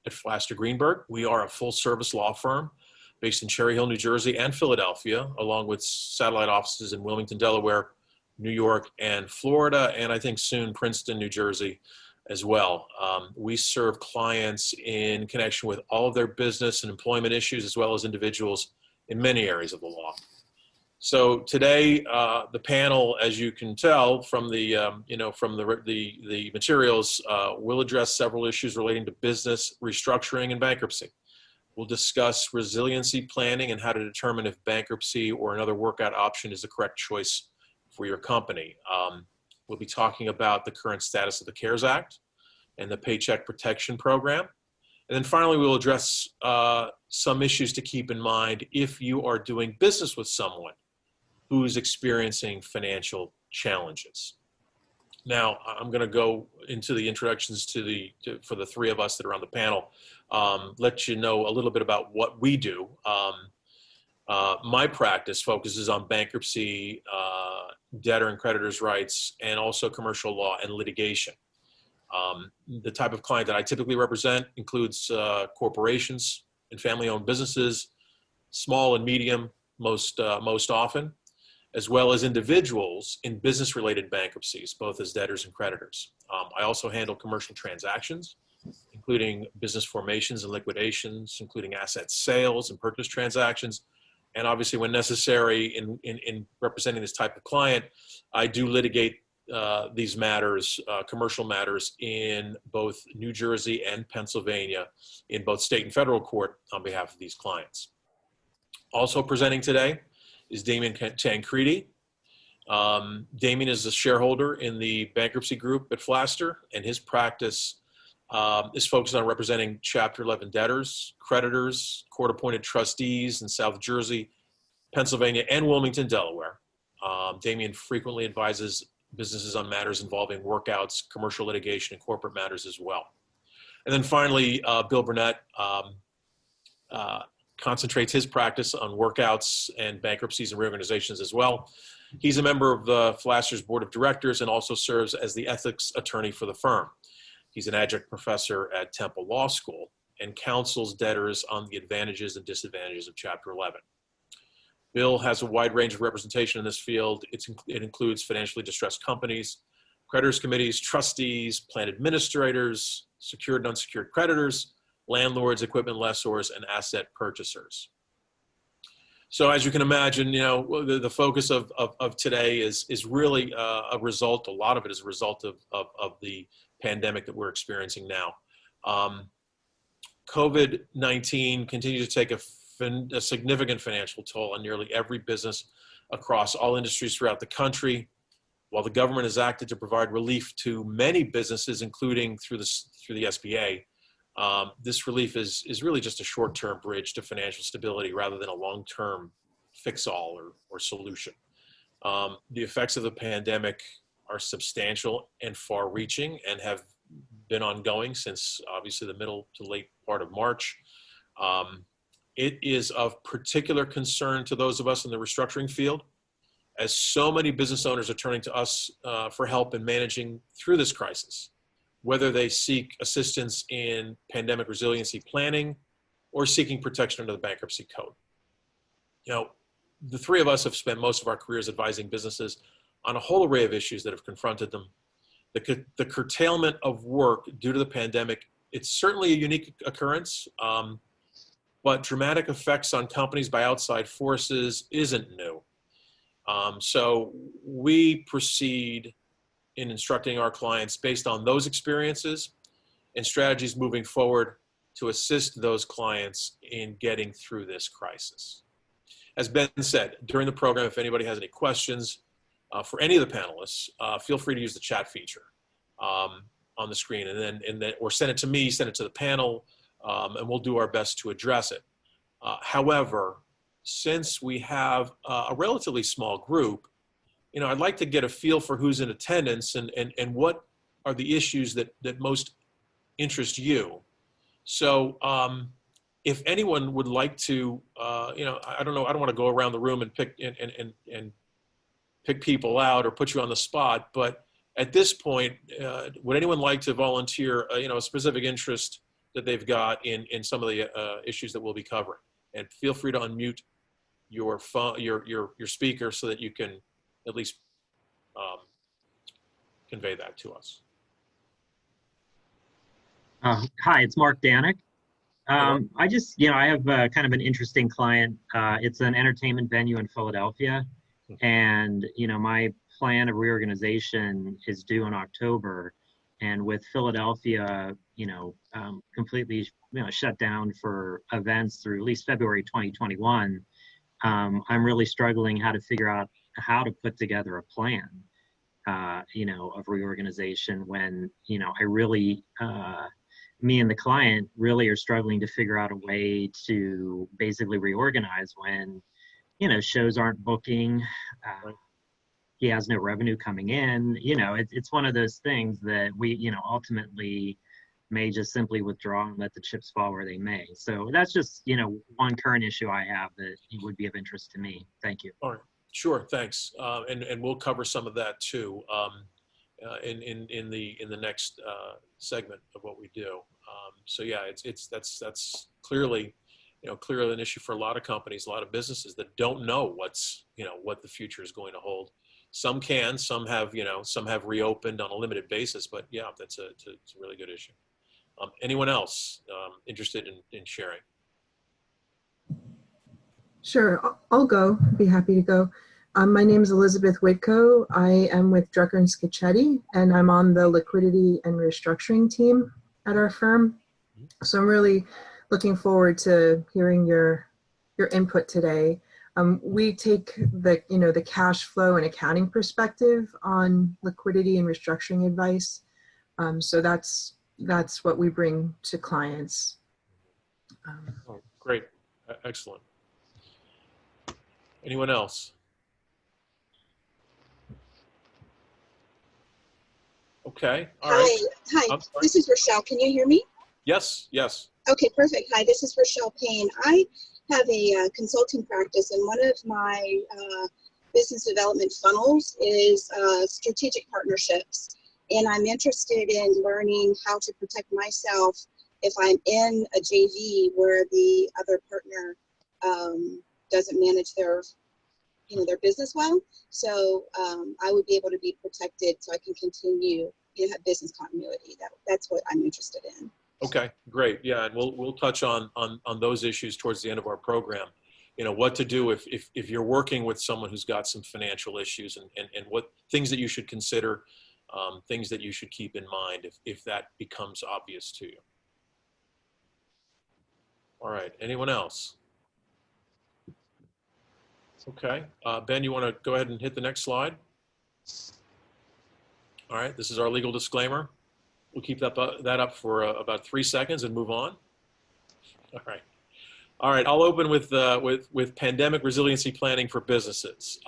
at Flaster Greenberg. We are a full-service law firm based in Cherry Hill, New Jersey, and Philadelphia, along with satellite offices in Wilmington, Delaware, New York, and Florida, and I think soon Princeton, New Jersey as well. We serve clients in connection with all of their business and employment issues, as well as individuals in many areas of the law. So today, the panel, as you can tell from the the materials, will address several issues relating to business restructuring and bankruptcy. We'll discuss resiliency planning and how to determine if bankruptcy or another workout option is the correct choice for your company. We'll be talking about the current status of the CARES Act and the Paycheck Protection Program. And then finally, we'll address some issues to keep in mind if you are doing business with someone who's experiencing financial challenges. Now, I'm going to go into the introductions for the three of us that are on the panel, let you know a little bit about what we do. My practice focuses on bankruptcy, debtor and creditors' rights, and also commercial law and litigation. The type of client that I typically represent includes corporations and family-owned businesses, small and medium most often, as well as individuals in business-related bankruptcies, both as debtors and creditors. I also handle commercial transactions, including business formations and liquidations, including asset sales and purchase transactions. And obviously, when necessary in representing this type of client, I do litigate these matters, commercial matters, in both New Jersey and Pennsylvania, in both state and federal court on behalf of these clients. Also presenting today is Damien Tancredi. Damien is a shareholder in the bankruptcy group at Flaster, and his practice is focused on representing Chapter 11 debtors, creditors, court-appointed trustees in South Jersey, Pennsylvania, and Wilmington, Delaware. Damien frequently advises businesses on matters involving workouts, commercial litigation, and corporate matters as well. And then finally, Bill Burnett concentrates his practice on workouts and bankruptcies and reorganizations as well. He's a member of the Flaster's board of directors and also serves as the ethics attorney for the firm. He's an adjunct professor at Temple Law School and counsels debtors on the advantages and disadvantages of Chapter 11. Bill has a wide range of representation in this field. It includes financially distressed companies, creditors committees, trustees, plan administrators, secured and unsecured creditors, landlords, equipment lessors, and asset purchasers. So as you can imagine, the focus of today is really a result, a lot of it is a result of the pandemic that we're experiencing now. COVID-19 continues to take a significant financial toll on nearly every business across all industries throughout the country. While the government has acted to provide relief to many businesses, including through the SBA, this relief is really just a short-term bridge to financial stability rather than a long-term fix-all or solution. The effects of the pandemic are substantial and far-reaching and have been ongoing since obviously the middle to late part of March. It is of particular concern to those of us in the restructuring field, as so many business owners are turning to us for help in managing through this crisis, whether they seek assistance in pandemic resiliency planning or seeking protection under the bankruptcy code. The three of us have spent most of our careers advising businesses on a whole array of issues that have confronted them. The curtailment of work due to the pandemic, it's certainly a unique occurrence, but dramatic effects on companies by outside forces isn't new. So we proceed in instructing our clients based on those experiences and strategies moving forward to assist those clients in getting through this crisis. As Ben said, during the program, if anybody has any questions for any of the panelists, feel free to use the chat feature on the screen, and then or send it to me, send it to the panel, and we'll do our best to address it. However, since we have a relatively small group, I'd like to get a feel for who's in attendance and what are the issues that most interest you. So if anyone would like to, I don't know, I don't want to go around the room and pick people out or put you on the spot, but at this point, would anyone like to volunteer, a specific interest that they've got in some of the issues that we'll be covering. And feel free to unmute your phone, your speaker, so that you can at least convey that to us. Hi, it's Mark Danick. I just, I have kind of an interesting client. It's an entertainment venue in Philadelphia. And, my plan of reorganization is due in October. And with Philadelphia, completely, shut down for events through at least February 2021, I'm really struggling how to figure out how to put together a plan, of reorganization when, I really, me and the client really are struggling to figure out a way to basically reorganize when, shows aren't booking. He has no revenue coming in. It's one of those things that we, ultimately may just simply withdraw and let the chips fall where they may. So that's just, one current issue I have that would be of interest to me. Thank you. All right. Sure. Thanks. And we'll cover some of that too in the next segment of what we do. So yeah, that's clearly, clearly an issue for a lot of companies, a lot of businesses that don't know what the future is going to hold. Some can, some have reopened on a limited basis, but yeah, it's a really good issue. Anyone else interested in sharing? Sure, I'll go. Be happy to go. My name is Elizabeth Whitco. I am with Drucker and Giacometti, and I'm on the liquidity and restructuring team at our firm. So I'm really looking forward to hearing your input today. We take the cash flow and accounting perspective on liquidity and restructuring advice. So that's what we bring to clients. Oh, great, excellent. Anyone else? Okay. All right. Hi. This is Rochelle. Can you hear me? Yes. Yes. Okay, perfect. Hi, this is Rochelle Payne. I have a consulting practice, and one of my business development funnels is strategic partnerships. And I'm interested in learning how to protect myself if I'm in a JV where the other partner doesn't manage their business well. So I would be able to be protected so I can continue, have business continuity. That's what I'm interested in. Okay, great. Yeah, and we'll touch on those issues towards the end of our program. What to do if you're working with someone who's got some financial issues, and what things that you should consider, things that you should keep in mind if that becomes obvious to you. All right, anyone else? Okay, Ben, you want to go ahead and hit the next slide? All right, this is our legal disclaimer. We'll keep that up for about 3 seconds and move on. All right. I'll open with pandemic resiliency planning for businesses.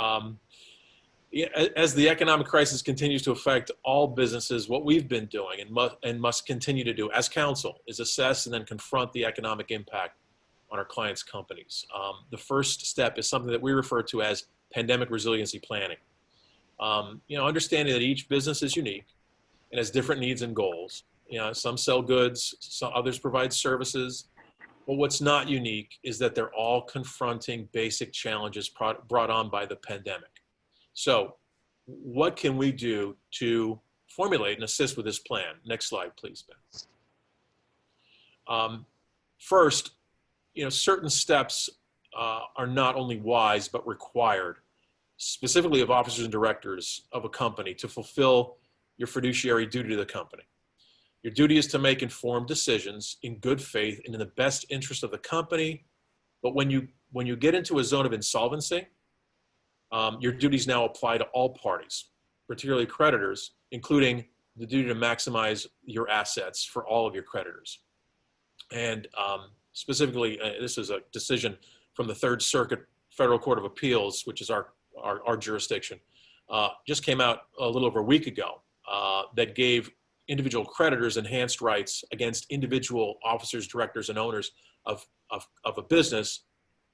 As the economic crisis continues to affect all businesses, what we've been doing and must continue to do as counsel is assess and then confront the economic impact on our clients' companies. The first step is something that we refer to as pandemic resiliency planning. Understanding that each business is unique and has different needs and goals. Some sell goods, some others provide services. But what's not unique is that they're all confronting basic challenges brought on by the pandemic. So what can we do to formulate and assist with this plan? Next slide, please, Ben. First, certain steps are not only wise, but required, specifically of officers and directors of a company, to fulfill your fiduciary duty to the company. Your duty is to make informed decisions in good faith and in the best interest of the company. But when you get into a zone of insolvency, your duties now apply to all parties, particularly creditors, including the duty to maximize your assets for all of your creditors. And specifically, this is a decision from the Third Circuit Federal Court of Appeals, which is our jurisdiction, just came out a little over a week ago, that gave individual creditors enhanced rights against individual officers, directors, and owners of a business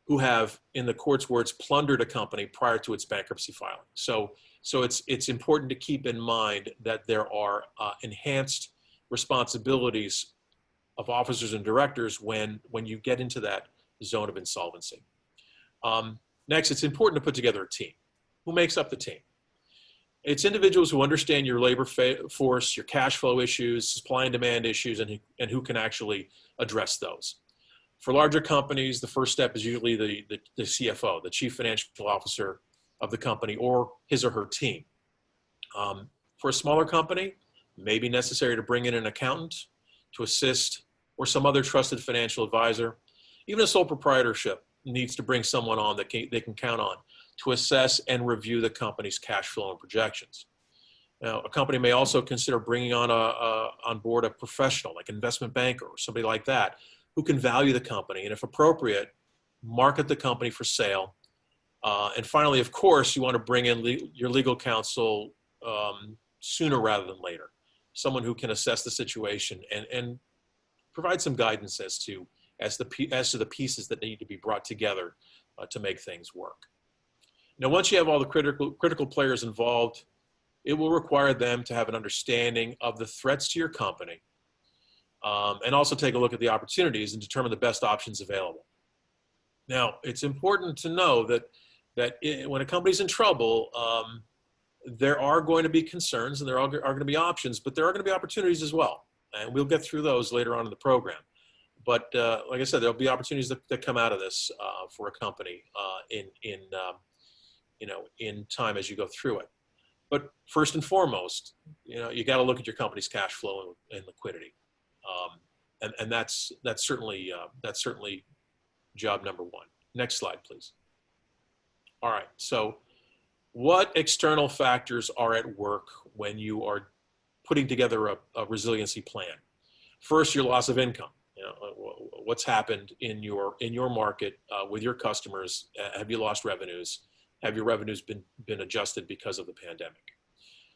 who have, in the court's words, plundered a company prior to its bankruptcy filing. So it's important to keep in mind that there are enhanced responsibilities officers and directors when you get into that zone of insolvency. Next, it's important to put together a team. Who makes up the team? It's individuals who understand your labor force, your cash flow issues, supply and demand issues, and who can actually address those. For larger companies, the first step is usually the CFO, the chief financial officer of the company, or his or her team. For a smaller company, it may be necessary to bring in an accountant to assist, or some other trusted financial advisor. Even a sole proprietorship needs to bring someone on that they can count on to assess and review the company's cash flow and projections. Now, a company may also consider bringing on board a professional, like an investment banker or somebody like that, who can value the company, and if appropriate, market the company for sale. And finally, of course, you want to bring in your legal counsel sooner rather than later, someone who can assess the situation and provide some guidance as to the pieces that need to be brought together to make things work. Now, once you have all the critical players involved, it will require them to have an understanding of the threats to your company, and also take a look at the opportunities and determine the best options available. Now, it's important to know that when a company's in trouble, there are going to be concerns and there are going to be options, but there are going to be opportunities as well. And we'll get through those later on in the program. But like I said, there'll be opportunities that come out of this for a company in time as you go through it. But first and foremost, you got to look at your company's cash flow and liquidity, and that's certainly job number one. Next slide, please. All right. So, what external factors are at work when you are putting together a resiliency plan? First, your loss of income. What's happened in your market with your customers? Have you lost revenues? Have your revenues been adjusted because of the pandemic?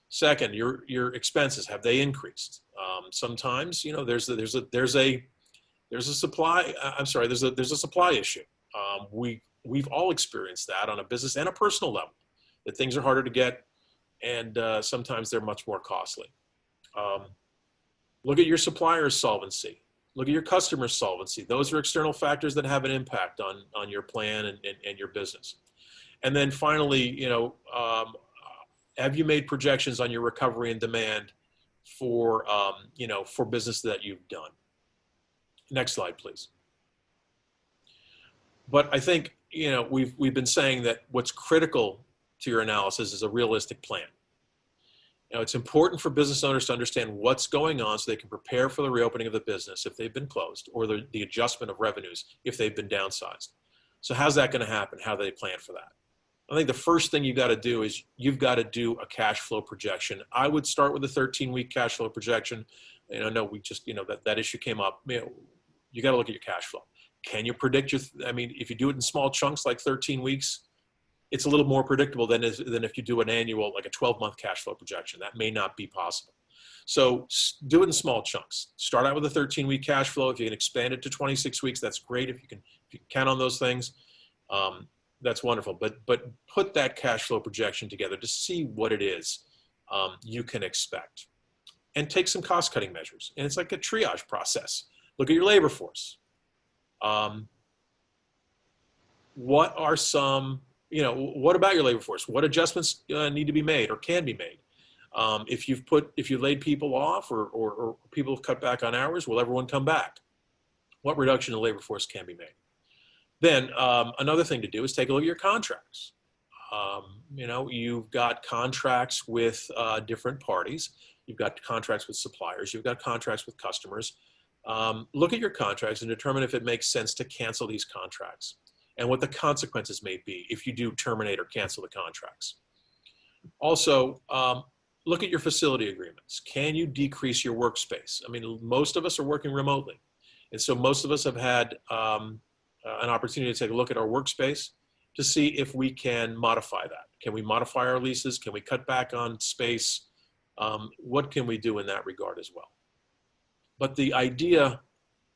Second, your expenses, have they increased? Sometimes there's a supply issue. We've all experienced that on a business and a personal level, that things are harder to get, and sometimes they're much more costly. Look at your supplier's solvency. Look at your customer's solvency. Those are external factors that have an impact on your plan and your business. And then finally, have you made projections on your recovery and demand for business that you've done? Next slide, please. But I think we've been saying that what's critical to your analysis is a realistic plan. It's important for business owners to understand what's going on so they can prepare for the reopening of the business if they've been closed, or the adjustment of revenues if they've been downsized. So how's that going to happen? How do they plan for that? I think the first thing you've got to do is you've got to do a cash flow projection. I would start with a 13-week cash flow projection. No, we just, that issue came up. You got to look at your cash flow. Can you predict if you do it in small chunks like 13 weeks, it's a little more predictable than if you do an annual, like a 12-month cash flow projection. That may not be possible. So do it in small chunks. Start out with a 13-week cash flow. If you can expand it to 26 weeks, that's great. If you can count on those things, that's wonderful. But put that cash flow projection together to see what it is you can expect, and take some cost-cutting measures. And it's like a triage process. Look at your labor force. What are some what about your labor force? What adjustments need to be made or can be made? If you laid people off or people have cut back on hours, will everyone come back? What reduction in labor force can be made? Then another thing to do is take a look at your contracts. You've got contracts with different parties. You've got contracts with suppliers. You've got contracts with customers. Look at your contracts and determine if it makes sense to cancel these contracts, and what the consequences may be if you do terminate or cancel the contracts. Also, look at your facility agreements. Can you decrease your workspace? Most of us are working remotely, and so most of us have had an opportunity to take a look at our workspace to see if we can modify that. Can we modify our leases? Can we cut back on space? What can we do in that regard as well? But the idea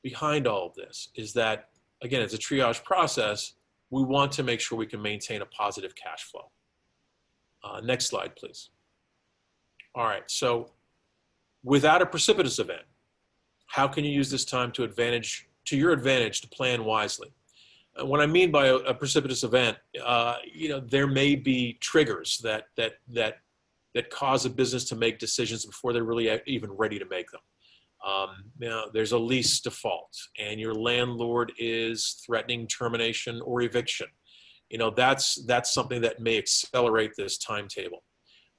behind all of this is that, again, it's a triage process. We want to make sure we can maintain a positive cash flow. Next slide, please. All right, so without a precipitous event, How can you use this time to your advantage to plan wisely? What I mean by a precipitous event, there may be triggers that cause a business to make decisions before they're really even ready to make them. There's a lease default, and your landlord is threatening termination or eviction. That's something that may accelerate this timetable.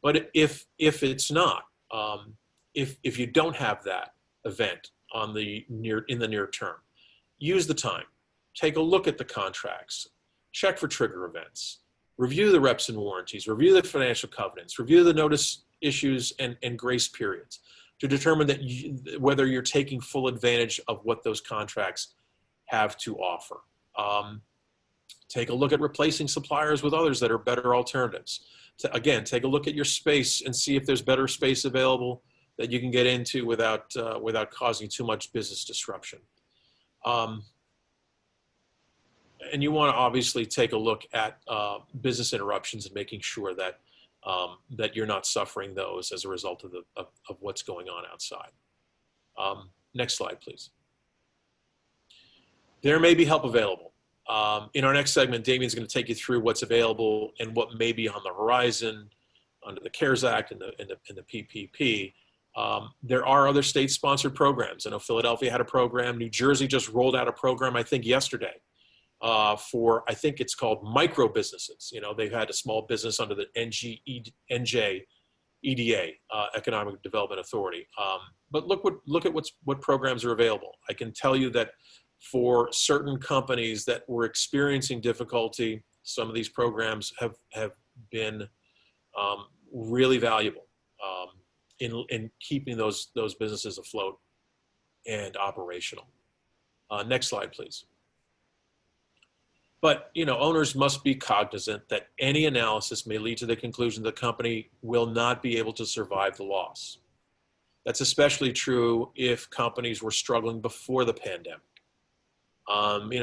But if it's not, if you don't have that event in the near term, use the time. Take a look at the contracts, check for trigger events, review the reps and warranties, review the financial covenants, review the notice issues and grace periods to determine whether you're taking full advantage of what those contracts have to offer. Take a look at replacing suppliers with others that are better alternatives. Again, take a look at your space and see if there's better space available that you can get into without causing too much business disruption. And you want to obviously take a look at business interruptions and making sure that you're not suffering those as a result of what's going on outside. Next slide, please. There may be help available. In our next segment, Damien's going to take you through what's available and what may be on the horizon under the CARES Act and the PPP. There are other state-sponsored programs. I know Philadelphia had a program. New Jersey just rolled out a program, I think, yesterday. For, I think it's called micro businesses. They've had a small business under the NJ EDA, Economic Development Authority. But look at what programs are available. I can tell you that for certain companies that were experiencing difficulty, some of these programs have been really valuable in keeping those businesses afloat and operational. Next slide, please. But, owners must be cognizant that any analysis may lead to the conclusion the company will not be able to survive the loss. That's especially true if companies were struggling before the pandemic.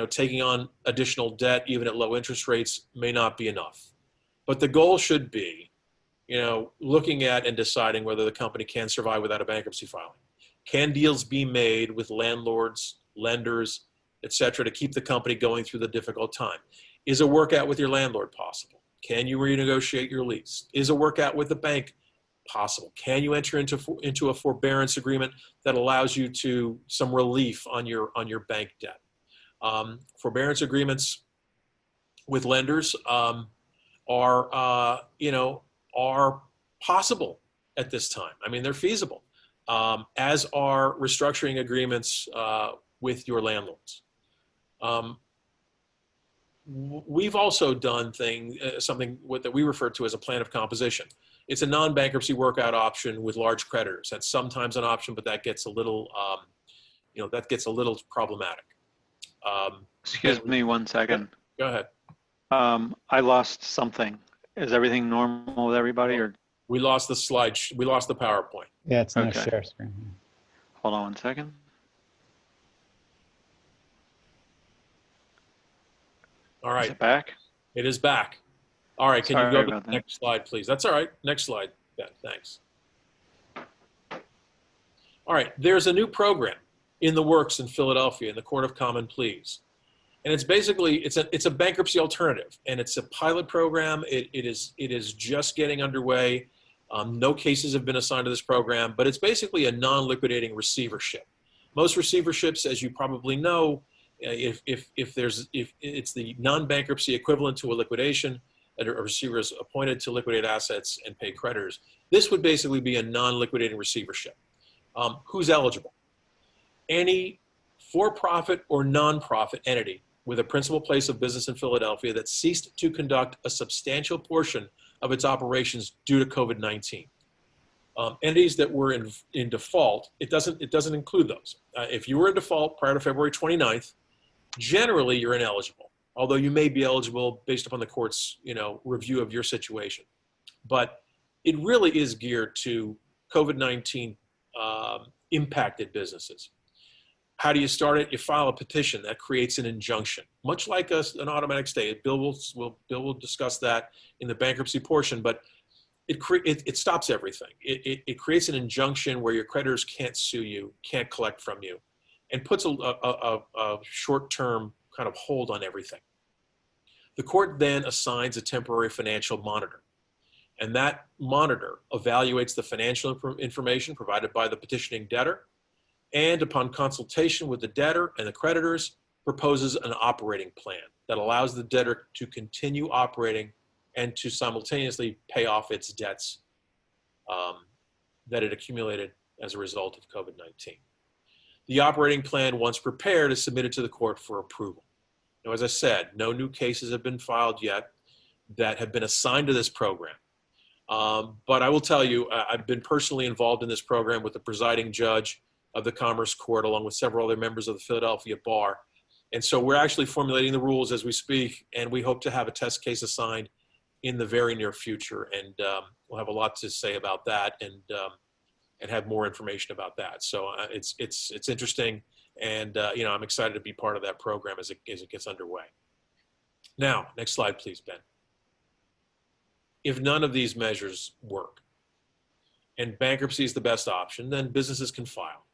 Taking on additional debt, even at low interest rates, may not be enough. But the goal should be, looking at and deciding whether the company can survive without a bankruptcy filing. Can deals be made with landlords, lenders, et cetera, to keep the company going through the difficult time? Is a workout with your landlord possible? Can you renegotiate your lease? Is a workout with the bank possible? Can you enter into a forbearance agreement that allows you to some relief on your bank debt? Forbearance agreements with lenders are possible at this time. I mean, they're feasible, as are restructuring agreements with your landlords. We've also done something that we refer to as a plan of composition. It's a non-bankruptcy workout option with large creditors. That's sometimes an option, but that gets a little, problematic. Excuse me 1 second. Go ahead. I lost something. Is everything normal with everybody, or? We lost the slide. We lost the PowerPoint. Yeah, it's no Okay. share screen. Hold on 1 second. All right. Is it back? It is back. All right. Can Sorry you go to about the that. next slide, please? That's all right. Next slide. Yeah, thanks. All right. There's a new program in the works in Philadelphia in the Court of Common Pleas. And it's basically, it's a bankruptcy alternative, and it's a pilot program. It is just getting underway. No cases have been assigned to this program, but it's basically a non-liquidating receivership. Most receiverships, as you probably know, if it's the non-bankruptcy equivalent to a liquidation, a receiver is appointed to liquidate assets and pay creditors. This would basically be a non-liquidating receivership. Who's eligible? Any for-profit or non-profit entity with a principal place of business in Philadelphia that ceased to conduct a substantial portion of its operations due to COVID-19. Entities that were in default, it doesn't include those. If you were in default prior to February 29th, generally you're ineligible, although you may be eligible based upon the court's review of your situation. But it really is geared to COVID-19 impacted businesses. How do you start it? You file a petition that creates an injunction, much like an automatic stay. Bill will discuss that in the bankruptcy portion, but it stops everything. It creates an injunction where your creditors can't sue you, can't collect from you, and puts a short-term kind of hold on everything. The court then assigns a temporary financial monitor, and that monitor evaluates the financial information provided by the petitioning debtor, and upon consultation with the debtor and the creditors, proposes an operating plan that allows the debtor to continue operating and to simultaneously pay off its debts that it accumulated as a result of COVID-19. The operating plan, once prepared, is submitted to the court for approval. Now, as I said, no new cases have been filed yet that have been assigned to this program. But I will tell you, I've been personally involved in this program with the presiding judge of the Commerce Court, along with several other members of the Philadelphia Bar. And so we're actually formulating the rules as we speak, and we hope to have a test case assigned in the very near future. And we'll have a lot to say about that and have more information about that. So it's interesting, and I'm excited to be part of that program as it gets underway. Now, next slide, please, Ben. If none of these measures work and bankruptcy is the best option, then businesses can file.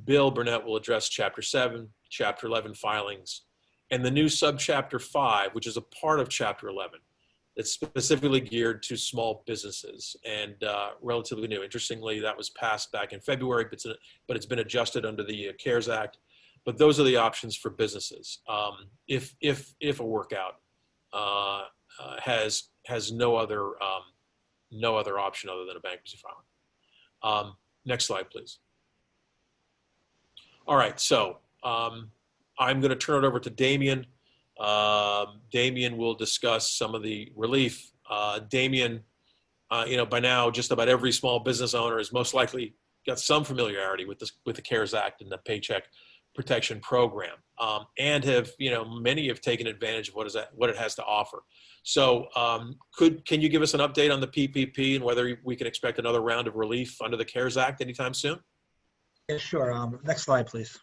Bill Burnett will address Chapter 7, Chapter 11 filings, and the new Subchapter 5, which is a part of Chapter 11 that's specifically geared to small businesses and relatively new. Interestingly, that was passed back in February, but it's been adjusted under the CARES Act. But those are the options for businesses if a workout has no other option other than a bankruptcy filing. Next slide, please. All right, so I'm going to turn it over to Damien. Damien will discuss some of the relief. Damien, by now, just about every small business owner has most likely got some familiarity with the CARES Act and the Paycheck Protection Program, and many have taken advantage of what it has to offer. So, can you give us an update on the PPP and whether we can expect another round of relief under the CARES Act anytime soon? Yeah, sure. Next slide, please.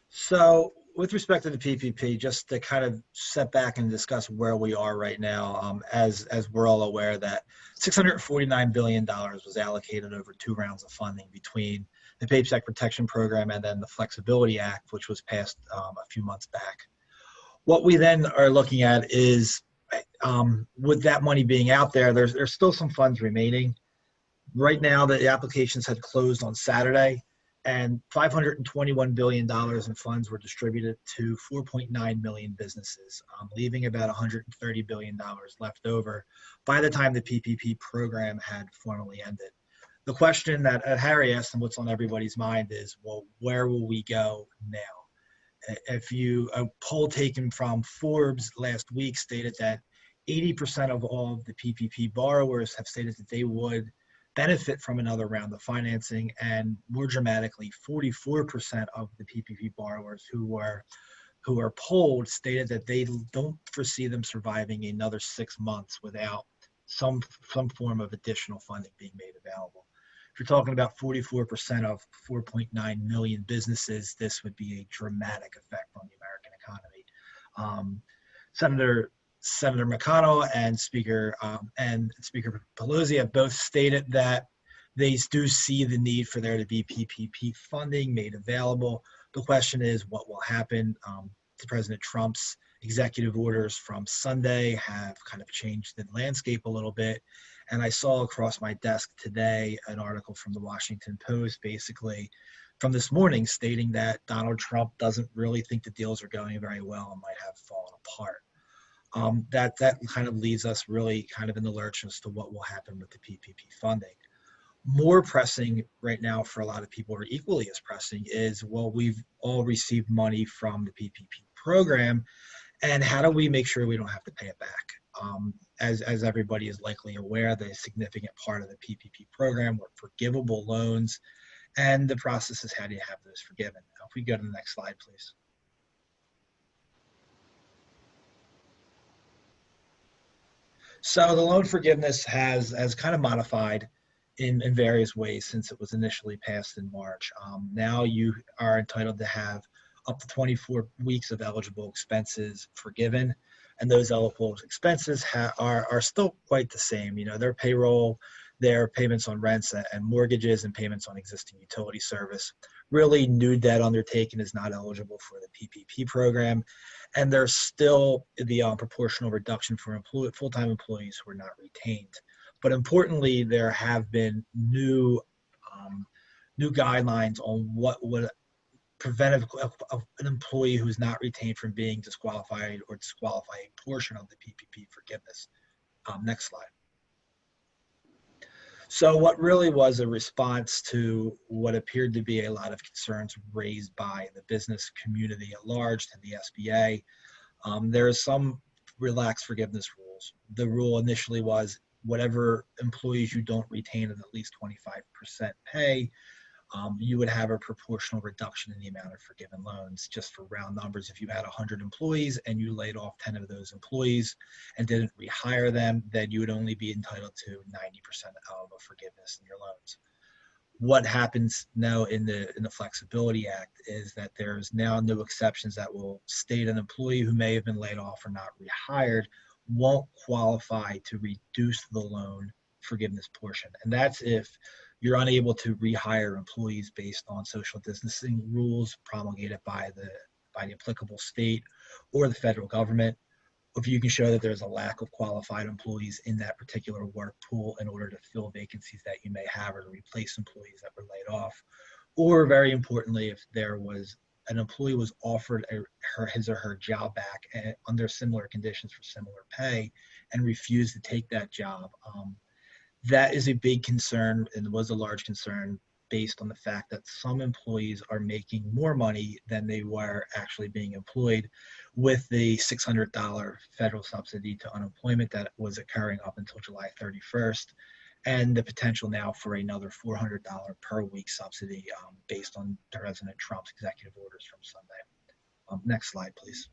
So with respect to the PPP, just to kind of step back and discuss where we are right now, as we're all aware that $649 billion was allocated over 2 rounds of funding between the Paycheck Protection Program and then the Flexibility Act, which was passed a few months back. What we then are looking at is, with that money being out there, there's still some funds remaining. Right now, the applications had closed on Saturday, and $521 billion in funds were distributed to 4.9 million businesses, leaving about $130 billion left over by the time the PPP program had formally ended. The question that Harry asked and what's on everybody's mind is, well, where will we go now? A poll taken from Forbes last week stated that 80% of all of the PPP borrowers have stated that they would benefit from another round of financing, and more dramatically, 44% of the PPP borrowers who are polled stated that they don't foresee them surviving another 6 months without some form of additional funding being made available. If you're talking about 44% of 4.9 million businesses, this would be a dramatic effect on the American economy. Senator McConnell and Speaker Pelosi have both stated that they do see the need for there to be PPP funding made available. The question is, what will happen? President Trump's executive orders from Sunday have kind of changed the landscape a little bit. And I saw across my desk today an article from the Washington Post, basically from this morning, stating that Donald Trump doesn't really think the deals are going very well and might have fallen apart. That kind of leaves us really kind of in the lurch as to what will happen with the PPP funding. More pressing right now for a lot of people, or equally as pressing, is, well, we've all received money from the PPP program, and how do we make sure we don't have to pay it back? As everybody is likely aware, the significant part of the PPP program were forgivable loans, and the process is how do you have those forgiven? Now, if we go to the next slide, please. So the loan forgiveness has kind of modified in various ways since it was initially passed in March. Now you are entitled to have up to 24 weeks of eligible expenses forgiven, and those eligible expenses are still quite the same. You know, their payroll, their payments on rents and mortgages, and payments on existing utility service. Really, new debt undertaken is not eligible for the PPP program, and there's still the proportional reduction for full-time employees who are not retained. But importantly, there have been new guidelines on what would prevent an employee who's not retained from being disqualified or disqualify a portion of the PPP forgiveness. Next slide. So what really was a response to what appeared to be a lot of concerns raised by the business community at large to the SBA, there is some relaxed forgiveness rules. The rule initially was whatever employees you don't retain at least 25% pay, you would have a proportional reduction in the amount of forgiven loans. Just for round numbers, if you had 100 employees and you laid off 10 of those employees and didn't rehire them, then you would only be entitled to 90% of a forgiveness in your loans. What happens now in the Flexibility Act is that there's now no exceptions that will state an employee who may have been laid off or not rehired won't qualify to reduce the loan forgiveness portion. And that's if you're unable to rehire employees based on social distancing rules promulgated by the applicable state or the federal government. If you can show that there's a lack of qualified employees in that particular work pool in order to fill vacancies that you may have or to replace employees that were laid off. Or very importantly, if there was an employee was offered his or her job back under similar conditions for similar pay and refused to take that job. That is a big concern and was a large concern based on the fact that some employees are making more money than they were actually being employed with the $600 federal subsidy to unemployment that was occurring up until July 31st, and the potential now for another $400 per week subsidy based on President Trump's executive orders from Sunday. Next slide, please.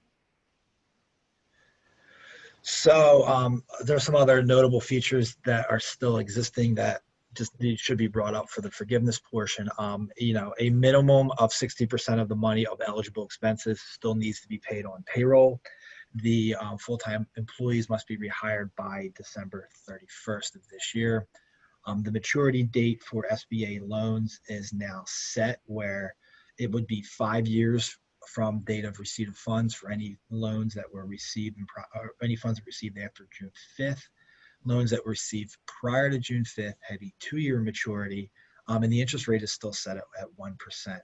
So there's some other notable features that are still existing that just should be brought up for the forgiveness portion. You know, a minimum of 60% of the money of eligible expenses still needs to be paid on payroll. The full-time employees must be rehired by December 31st of this year. The maturity date for SBA loans is now set where it would be 5 years from date of receipt of funds for any loans that were received or any funds received after June 5th. Loans that were received prior to June 5th had a 2-year maturity, and the interest rate is still set at 1%.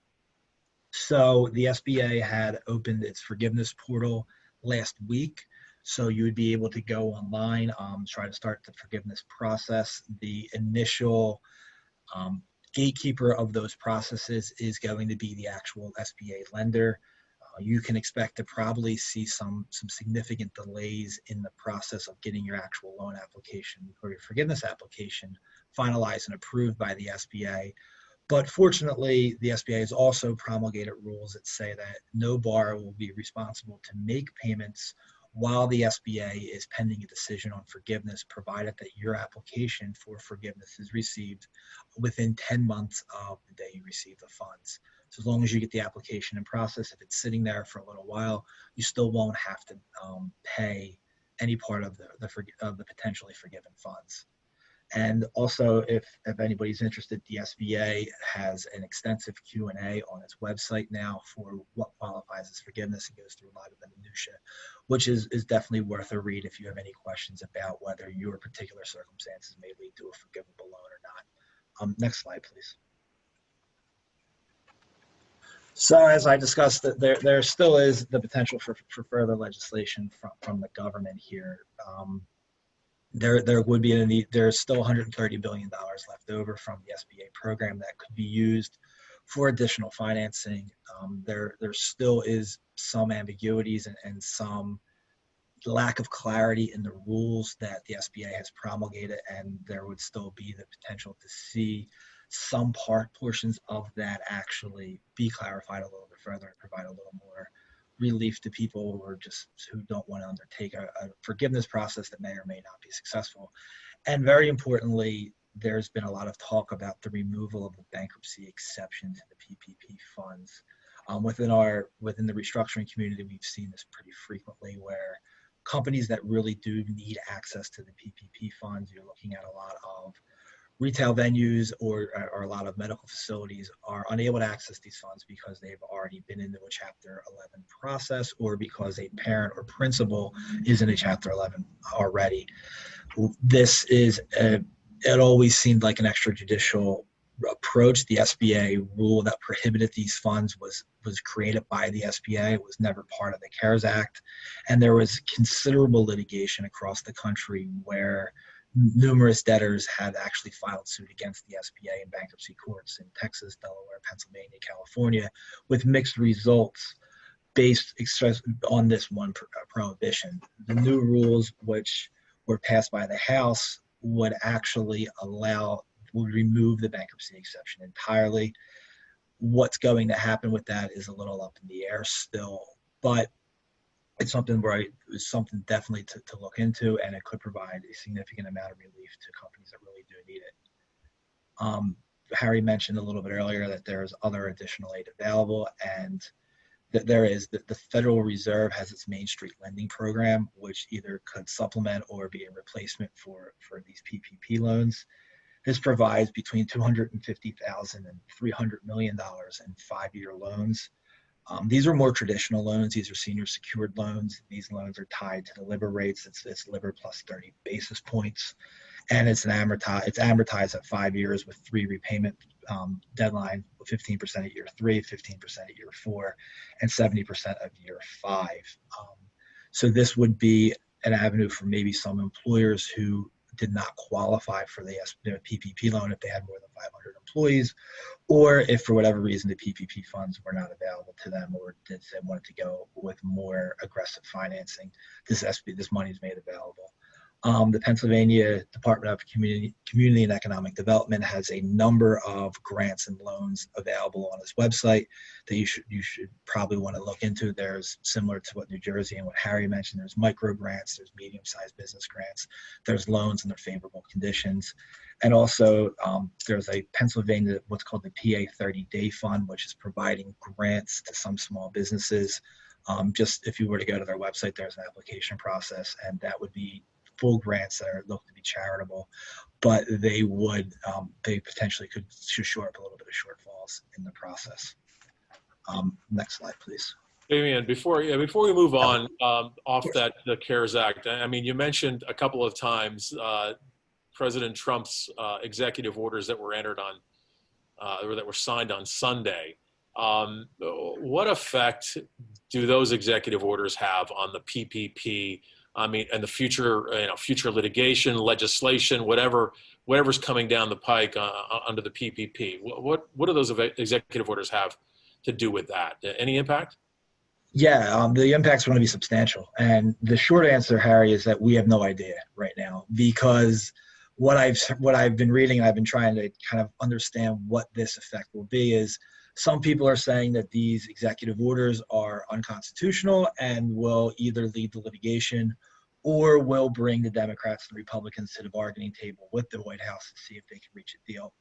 So the SBA had opened its forgiveness portal last week. So you would be able to go online, try to start the forgiveness process. The initial gatekeeper of those processes is going to be the actual SBA lender. You can expect to probably see some significant delays in the process of getting your actual loan application or your forgiveness application finalized and approved by the SBA. But fortunately, the SBA has also promulgated rules that say that no borrower will be responsible to make payments while the SBA is pending a decision on forgiveness, provided that your application for forgiveness is received within 10 months of the day you receive the funds. So as long as you get the application in process, if it's sitting there for a little while, you still won't have to pay any part of the potentially forgiven funds. And also, if anybody's interested, the SBA has an extensive Q&A on its website now for what qualifies as forgiveness and goes through a lot of the minutia, which is definitely worth a read if you have any questions about whether your particular circumstances may lead to a forgivable loan or not. Next slide, please. So as I discussed, there still is the potential for further legislation from the government here. There would be a need. There's still $130 billion left over from the SBA program that could be used for additional financing. There still is some ambiguities and some lack of clarity in the rules that the SBA has promulgated, and there would still be the potential to see some portions of that actually be clarified a little bit further and provide a little more relief to people who don't want to undertake a forgiveness process that may or may not be successful. And very importantly, there's been a lot of talk about the removal of the bankruptcy exception to the PPP funds. Within the restructuring community, we've seen this pretty frequently where companies that really do need access to the PPP funds. You're looking at a lot of retail venues or a lot of medical facilities are unable to access these funds because they've already been into a Chapter 11 process, or because a parent or principal is in a Chapter 11 already. This is it always seemed like an extrajudicial approach. The SBA rule that prohibited these funds was created by the SBA. It was never part of the CARES Act. And there was considerable litigation across the country where numerous debtors had actually filed suit against the SBA in bankruptcy courts in Texas, Delaware, Pennsylvania, California, with mixed results based on this one prohibition. The new rules, which were passed by the House, would actually would remove the bankruptcy exception entirely. What's going to happen with that is a little up in the air still, but it's something definitely to look into, and it could provide a significant amount of relief to companies that really do need it. Harry mentioned a little bit earlier that there's other additional aid available, and that the Federal Reserve has its Main Street lending program, which either could supplement or be a replacement for these PPP loans. This provides between $250,000 and $300 million in 5-year loans. These are more traditional loans. These are senior secured loans. These loans are tied to the LIBOR rates. It's LIBOR plus 30 basis points, and it's amortized at 5 years with 3 repayment deadline, 15% at year 3, 15% at year 4, and 70% at year 5. So this would be an avenue for maybe some employers who did not qualify for the PPP loan if they had more than 500 employees, or if for whatever reason the PPP funds were not available to them, or they wanted to go with more aggressive financing. This money is made available. The Pennsylvania Department of Community and Economic Development has a number of grants and loans available on its website that you should probably want to look into. There's, similar to what New Jersey and what Harry mentioned, there's micro grants, there's medium-sized business grants, there's loans under favorable conditions. And also there's a Pennsylvania, what's called the PA 30-Day Fund, which is providing grants to some small businesses. Just if you were to go to their website, there's an application process, and that would be full grants that are looked to be charitable, but they potentially could shore up a little bit of shortfalls in the process. Next slide, please. Damien, before we move on off the CARES Act, I mean, you mentioned a couple of times President Trump's executive orders that were entered on, or that were signed on Sunday. What effect do those executive orders have on the PPP? I mean, and the future litigation, legislation, whatever's coming down the pike under the PPP. What do those executive orders have to do with that? Any impact? Yeah, the impact's going to be substantial. And the short answer, Harry, is that we have no idea right now, because what I've been reading, and I've been trying to kind of understand what this effect will be, is some people are saying that these executive orders are unconstitutional and will either lead to litigation or will bring the Democrats and Republicans to the bargaining table with the White House to see if they can reach a deal.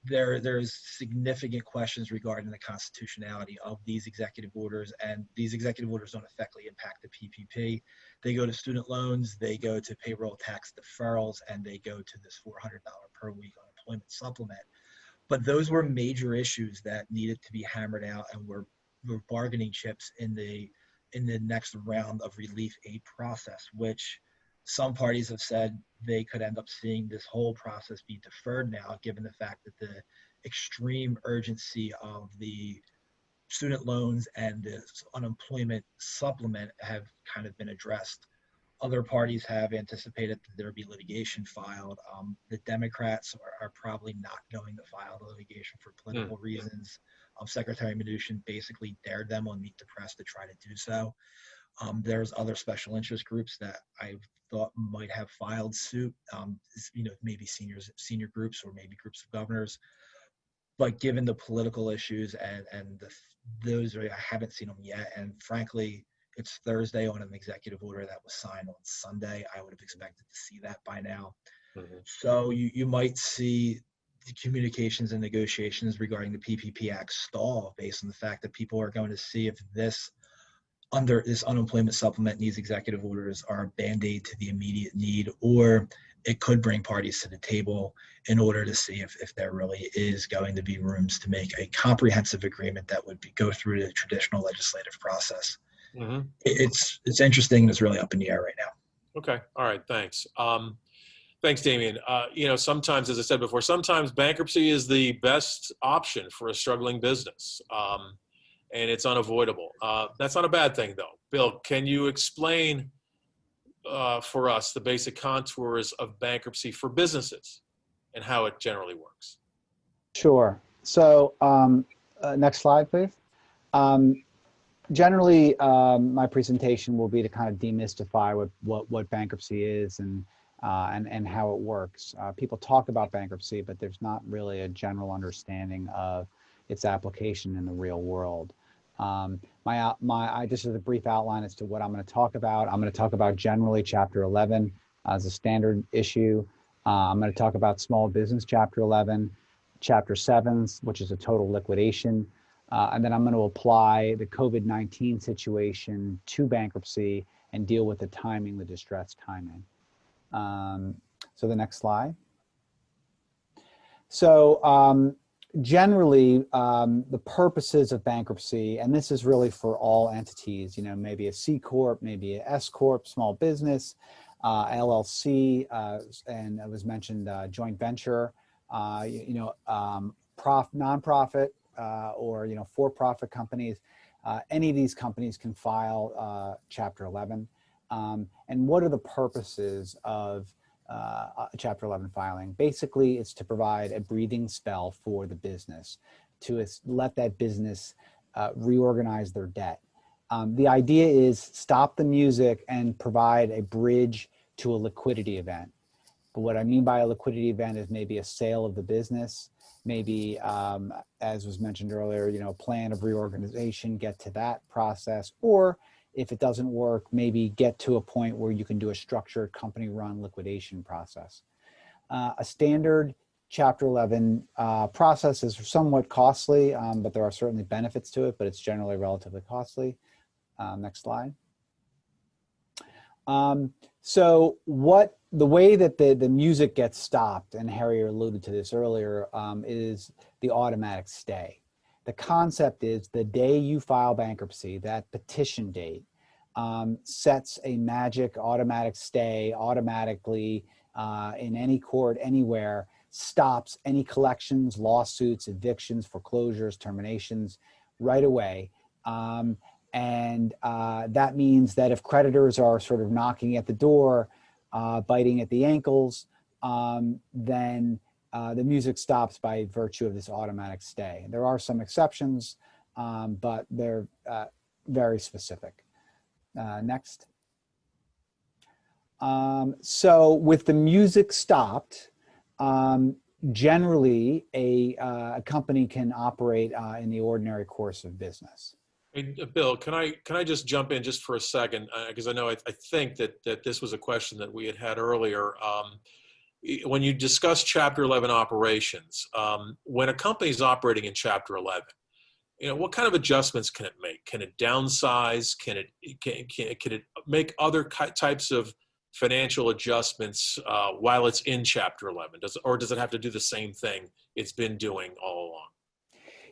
There's significant questions regarding the constitutionality of these executive orders, and these executive orders don't effectively impact the PPP. They go to student loans, they go to payroll tax deferrals, and they go to this $400 per week unemployment supplement. But those were major issues that needed to be hammered out and were bargaining chips in the next round of relief aid process, which some parties have said they could end up seeing this whole process be deferred now, given the fact that the extreme urgency of the student loans and the unemployment supplement have kind of been addressed. Other parties have anticipated that there will be litigation filed. The Democrats are probably not going to file the litigation for political reasons. Secretary Mnuchin basically dared them on Meet the Press to try to do so. There's other special interest groups that I thought might have filed suit, maybe senior groups or maybe groups of governors. But given the political issues and those, I haven't seen them yet. And frankly, it's Thursday on an executive order that was signed on Sunday. I would have expected to see that by now. So you might see the communications and negotiations regarding the PPP Act stall based on the fact that people are going to see if this under this unemployment supplement, these executive orders are a Band-Aid to the immediate need, or it could bring parties to the table in order to see if there really is going to be rooms to make a comprehensive agreement that would go through the traditional legislative process. Mhm. It's interesting. It's really up in the air right now. Okay. All right. Thanks. Thanks, Damien. Sometimes, as I said before, sometimes bankruptcy is the best option for a struggling business, and it's unavoidable. That's not a bad thing, though. Bill, can you explain for us the basic contours of bankruptcy for businesses and how it generally works? Sure. So next slide, please. Generally, my presentation will be to kind of demystify what bankruptcy is and how it works. People talk about bankruptcy, but there's not really a general understanding of its application in the real world. Just as a brief outline as to what I'm going to talk about. I'm going to talk about generally Chapter 11 as a standard issue. I'm going to talk about small business Chapter 11, Chapter 7, which is a total liquidation. And then I'm going to apply the COVID-19 situation to bankruptcy and deal with the timing, the distress timing. So the next slide. So generally, the purposes of bankruptcy, and this is really for all entities, maybe a C Corp, maybe a S Corp, small business, LLC, and it was mentioned joint venture, nonprofit, or for-profit companies. Any of these companies can file Chapter 11. And what are the purposes of Chapter 11 filing? Basically, it's to provide a breathing spell for the business, to let that business reorganize their debt. The idea is stop the music and provide a bridge to a liquidity event. But what I mean by a liquidity event is maybe a sale of the business, maybe, as was mentioned earlier, plan of reorganization, get to that process, or if it doesn't work, maybe get to a point where you can do a structured company-run liquidation process. A standard Chapter 11 process is somewhat costly, but there are certainly benefits to it, but it's generally relatively costly. Next slide. So the way that the music gets stopped, and Harry alluded to this earlier, is the automatic stay. The concept is the day you file bankruptcy, that petition date, sets a magic automatic stay automatically in any court, anywhere, stops any collections, lawsuits, evictions, foreclosures, terminations right away. And that means that if creditors are sort of knocking at the door, biting at the ankles, then the music stops by virtue of this automatic stay. There are some exceptions, but they're very specific. Next. So with the music stopped, generally a company can operate in the ordinary course of business. Hey, Bill, can I just jump in just for a second? Because I know I think that this was a question that we had earlier. When you discuss Chapter 11 operations, when a company is operating in Chapter 11, what kind of adjustments can it make? Can it downsize? Can it make other types of financial adjustments while it's in Chapter 11? Or does it have to do the same thing it's been doing all along?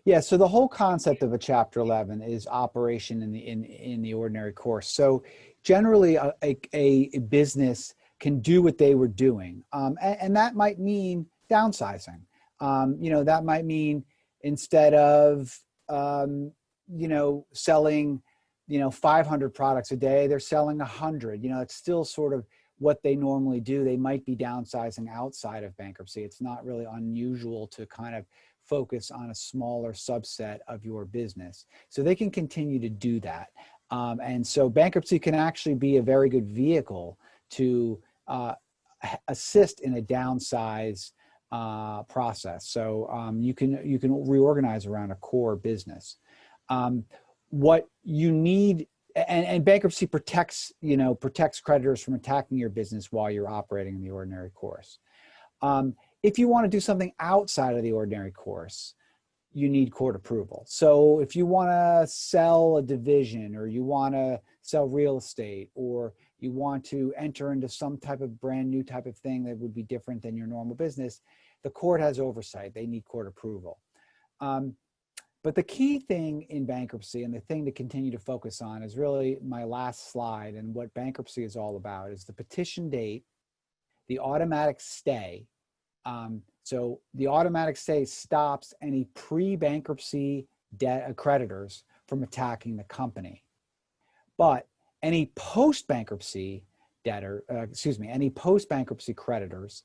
Yeah, so the whole concept of a Chapter 11 is operation in the ordinary course. So generally, a business can do what they were doing, and that might mean downsizing. That might mean instead of selling 500 products a day, they're selling 100. It's still sort of what they normally do. They might be downsizing outside of bankruptcy. It's not really unusual to kind of focus on a smaller subset of your business. So they can continue to do that. And so bankruptcy can actually be a very good vehicle to assist in a downsize process. So you can reorganize around a core business. What you need, and bankruptcy protects creditors from attacking your business while you're operating in the ordinary course. If you want to do something outside of the ordinary course, you need court approval. So if you want to sell a division, or you want to sell real estate, or you want to enter into some type of brand new type of thing that would be different than your normal business, the court has oversight. They need court approval. But the key thing in bankruptcy, and the thing to continue to focus on, is really my last slide, and what bankruptcy is all about is the petition date, the automatic stay. So the automatic stay stops any pre-bankruptcy debt creditors from attacking the company. But any post-bankruptcy debtor, any post-bankruptcy creditors,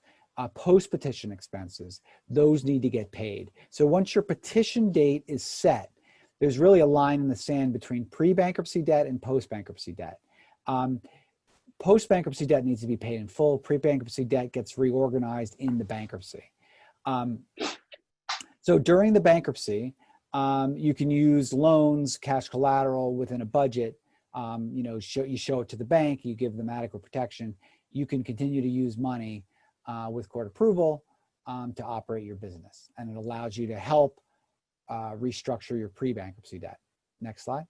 post-petition expenses, those need to get paid. So once your petition date is set, there's really a line in the sand between pre-bankruptcy debt and post-bankruptcy debt. Post-bankruptcy debt needs to be paid in full. Pre-bankruptcy debt gets reorganized in the bankruptcy. So during the bankruptcy, you can use loans, cash collateral within a budget. You show it to the bank, you give them adequate protection. You can continue to use money with court approval to operate your business. And it allows you to help restructure your pre-bankruptcy debt. Next slide.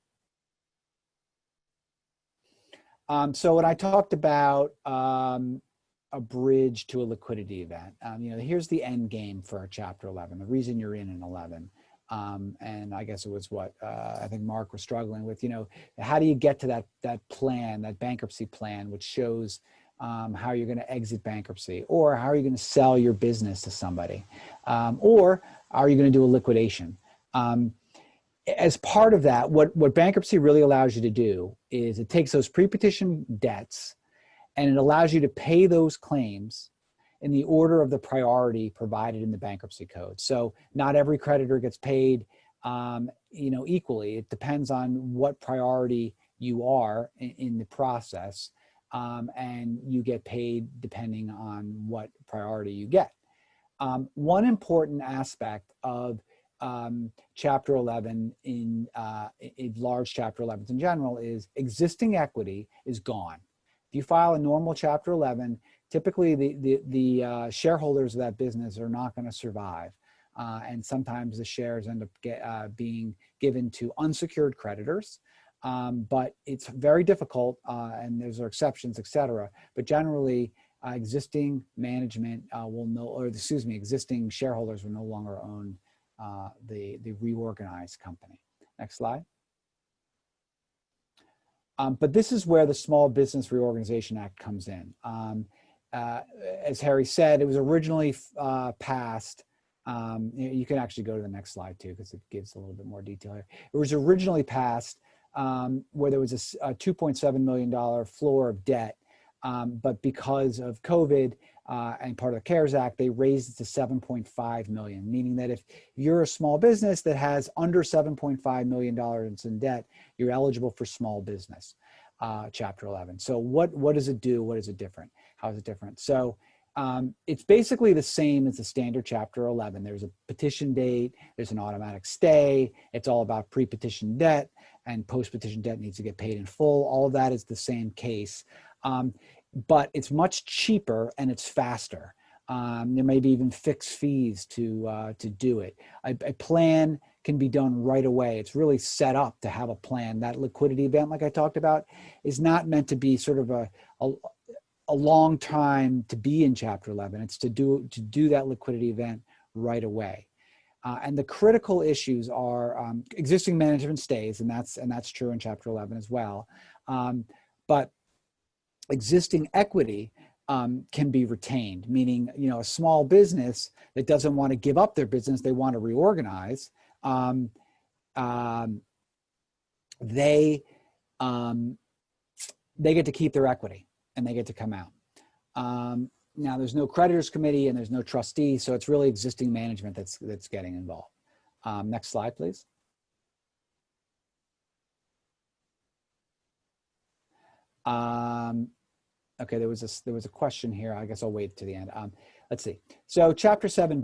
So when I talked about a bridge to a liquidity event, here's the end game for Chapter 11, the reason you're in 11. And I guess it was what I think Mark was struggling with, how do you get to that plan, that bankruptcy plan, which shows how you're going to exit bankruptcy, or how are you going to sell your business to somebody, or are you going to do a liquidation? As part of that, what bankruptcy really allows you to do is it takes those pre-petition debts and it allows you to pay those claims in the order of the priority provided in the bankruptcy code. So not every creditor gets paid, equally. It depends on what priority you are in the process, and you get paid depending on what priority you get. One important aspect of Chapter 11 in large Chapter 11s in general is existing equity is gone. If you file a normal Chapter 11, typically the shareholders of that business are not going to survive. And sometimes the shares end up being given to unsecured creditors. But it's very difficult, and there's exceptions, et cetera. But generally, existing management existing shareholders will no longer own the reorganized company. Next slide. But this is where the Small Business Reorganization Act comes in. As Harry said, it was originally passed. You can actually go to the next slide too, because it gives a little bit more detail here. It was originally passed where there was a $2.7 million floor of debt, but because of COVID and part of the CARES Act, they raised it to 7.5 million, meaning that if you're a small business that has under $7.5 million in debt, you're eligible for small business, Chapter 11. So what does it do? What is it different? How is it different? So it's basically the same as the standard Chapter 11. There's a petition date, there's an automatic stay, it's all about pre-petition debt, and post-petition debt needs to get paid in full. All of that is the same case. But it's much cheaper and it's faster. There may be even fixed fees to do it. A plan can be done right away. It's really set up to have a plan. That liquidity event, like I talked about, is not meant to be sort of a long time to be in Chapter 11. It's to do that liquidity event right away. And the critical issues are existing management stays, and that's true in Chapter 11 as well. But existing equity can be retained, meaning a small business that doesn't want to give up their business, they want to reorganize. They get to keep their equity and they get to come out. Now there's no creditors committee and there's no trustee, so it's really existing management that's getting involved. Next slide, please. Okay, there was a question here. I guess I'll wait to the end. Let's see. So Chapter 7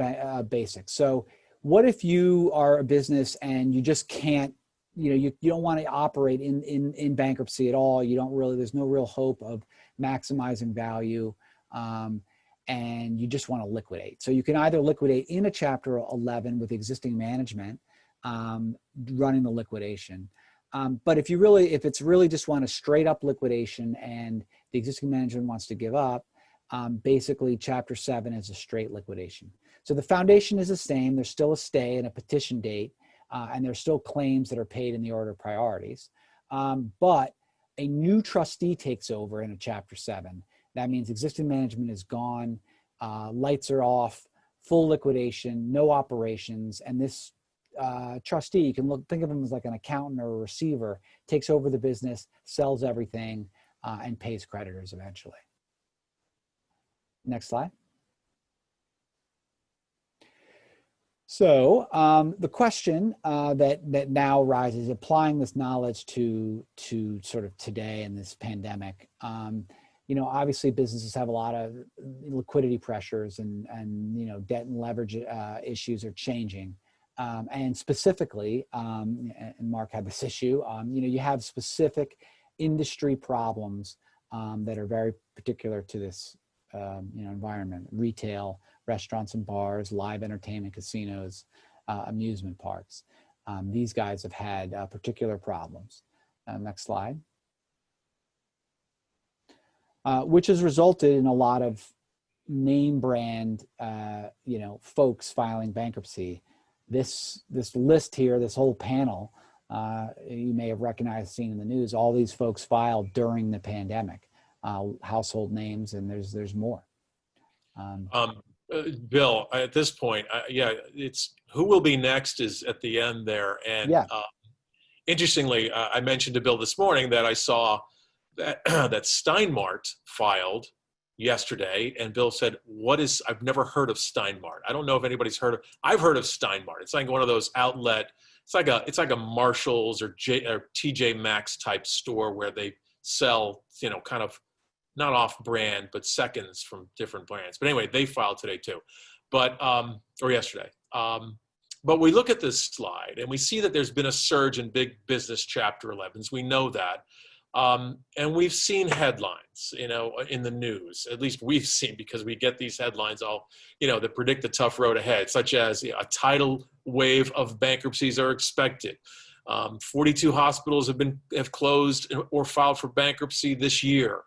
basics. So what if you are a business and you just can't, you don't want to operate in bankruptcy at all. There's no real hope of maximizing value, and you just want to liquidate. So you can either liquidate in a Chapter 11 with existing management, running the liquidation. But if it's really just want a straight up liquidation and the existing management wants to give up, basically Chapter 7 is a straight liquidation. So the foundation is the same. There's still a stay and a petition date, and there's still claims that are paid in the order of priorities. But a new trustee takes over in a Chapter 7. That means existing management is gone, lights are off, full liquidation, no operations, and this trustee, you can think of him as like an accountant or a receiver, takes over the business, sells everything, and pays creditors eventually. Next slide. So the question that now rises, applying this knowledge to sort of today in this pandemic, obviously businesses have a lot of liquidity pressures and debt and leverage issues are changing. And specifically, and Mark had this issue, you have specific industry problems that are very particular to this environment: retail, restaurants and bars, live entertainment, casinos, amusement parks. These guys have had particular problems. Next slide. Which has resulted in a lot of name brand, folks filing bankruptcy. This list here, this whole panel, you may have recognized, seen in the news. All these folks filed during the pandemic, household names, and there's more. Bill, at this point, it's who will be next is at the end there. And interestingly, I mentioned to Bill this morning that I saw that that Steinmart filed yesterday, and Bill said, I've never heard of Steinmart. I don't know if anybody's I've heard of Steinmart. It's like one of those outlet, it's like a Marshalls or TJ Maxx type store where they sell, kind of not off brand, but seconds from different brands. But anyway, they filed today too, or yesterday. But we look at this slide and we see that there's been a surge in big business Chapter 11s. We know that. And we've seen headlines, in the news, at least we've seen, because we get these headlines that predict the tough road ahead, such as a tidal wave of bankruptcies are expected. 42 hospitals have closed or filed for bankruptcy this year.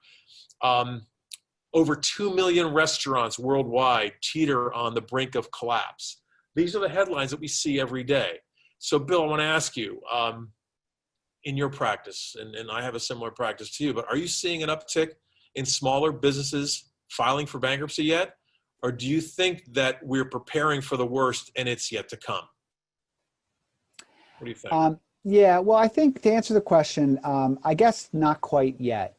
Over 2 million restaurants worldwide teeter on the brink of collapse. These are the headlines that we see every day. So Bill, I want to ask you, in your practice, and I have a similar practice to you, but are you seeing an uptick in smaller businesses filing for bankruptcy yet? Or do you think that we're preparing for the worst and it's yet to come? What do you think? Well, I think to answer the question, I guess not quite yet.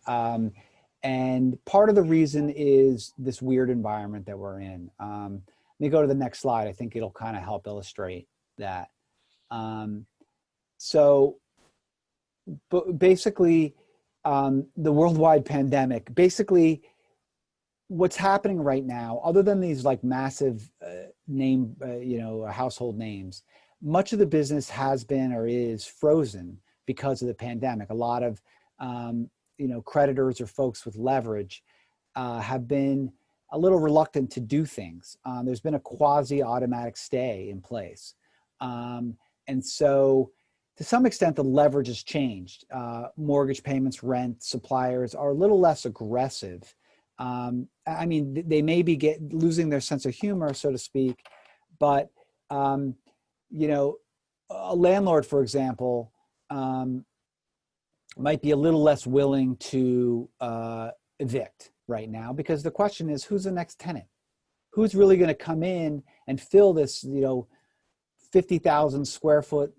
And part of the reason is this weird environment that we're in. Let me go to the next slide. I think it'll kind of help illustrate that. But basically, the worldwide pandemic, basically what's happening right now, other than these like massive household names, much of the business has been or is frozen because of the pandemic. A lot of, creditors or folks with leverage have been a little reluctant to do things. There's been a quasi-automatic stay in place. And so to some extent, the leverage has changed. Mortgage payments, rent, suppliers are a little less aggressive. They may be losing their sense of humor, so to speak, but, a landlord, for example, might be a little less willing to evict right now, because the question is, who's the next tenant? Who's really going to come in and fill this, 50,000 square foot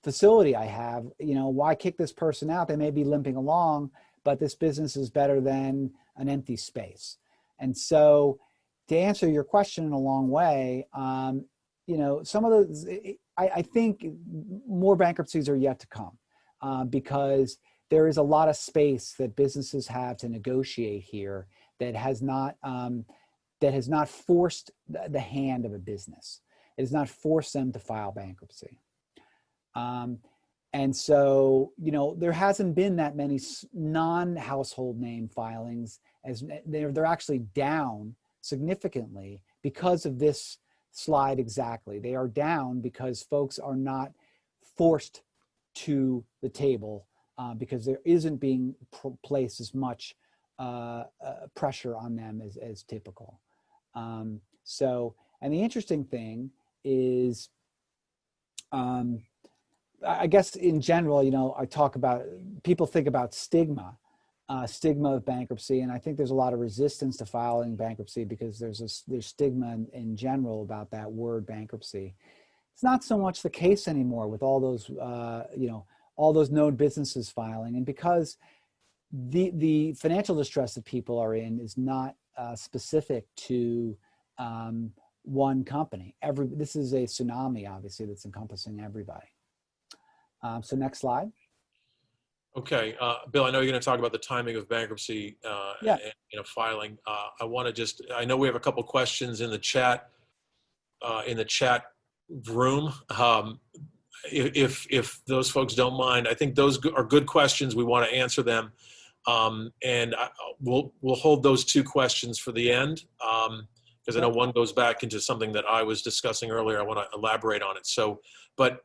facility I have? Why kick this person out? They may be limping along, but this business is better than an empty space. And so to answer your question in a long way, some of those, I think more bankruptcies are yet to come because there is a lot of space that businesses have to negotiate here that has not forced the hand of a business. It has not forced them to file bankruptcy. And so, there hasn't been that many non-household name filings, as they're actually down significantly because of this slide exactly. They are down because folks are not forced to the table because there isn't being placed as much pressure on them as typical. So, and the interesting thing is, I guess in general, you know, people think about stigma of bankruptcy, and I think there's a lot of resistance to filing bankruptcy because there's stigma in general about that word bankruptcy. It's not so much the case anymore with all those, you know, all those known businesses filing, and because the financial distress that people are in is not specific to one company. This is a tsunami, obviously, that's encompassing everybody. So next slide. Okay, Bill, I know you're going to talk about the timing of bankruptcy Yeah. and, you know, filing. I want to I know we have a couple questions in the chat room. If those folks don't mind, I think those are good questions. We want to answer them, and we'll hold those two questions for the end because I know one goes back into something that I was discussing earlier. I want to elaborate on it. So, but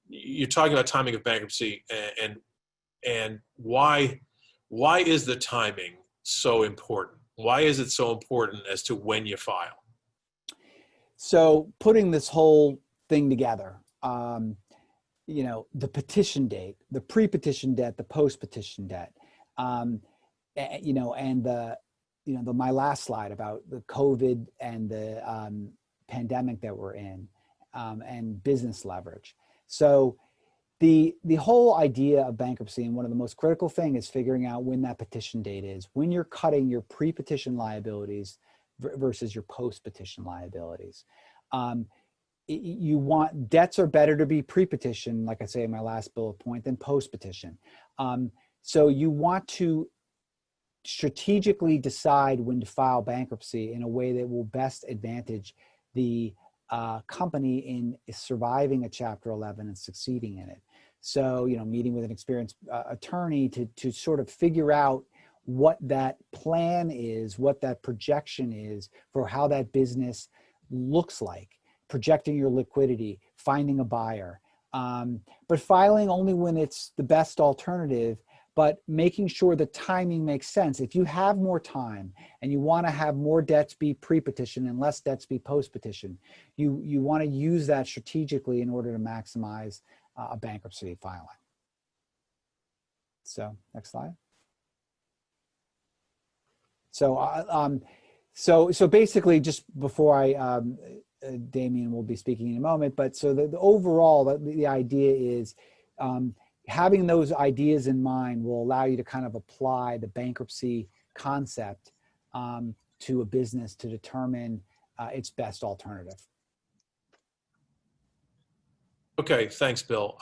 you're talking about timing of bankruptcy and why is the timing so important? Why is it so important as to when you file? So putting this whole thing together, you know, the petition date, the pre-petition debt, the post-petition debt, you know, and my last slide about the COVID and the pandemic that we're in, and business leverage. So the whole idea of bankruptcy, and one of the most critical things is figuring out when that petition date is, when you're cutting your pre-petition liabilities versus your post-petition liabilities. You want, debts are better to be pre-petition, like I say in my last bullet point, than post-petition. So you want to strategically decide when to file bankruptcy in a way that will best advantage the company in surviving a Chapter 11 and succeeding in it. So, you know, meeting with an experienced attorney to sort of figure out what that plan is, what that projection is for how that business looks like, projecting your liquidity, finding a buyer, but filing only when it's the best alternative, but making sure the timing makes sense. If you have more time and you want to have more debts be pre-petition and less debts be post-petition, you want to use that strategically in order to maximize a bankruptcy filing. So next slide. So, so basically, just before Damien will be speaking in a moment, but so the overall, the idea is having those ideas in mind will allow you to kind of apply the bankruptcy concept to a business to determine its best alternative. Okay, thanks, Bill.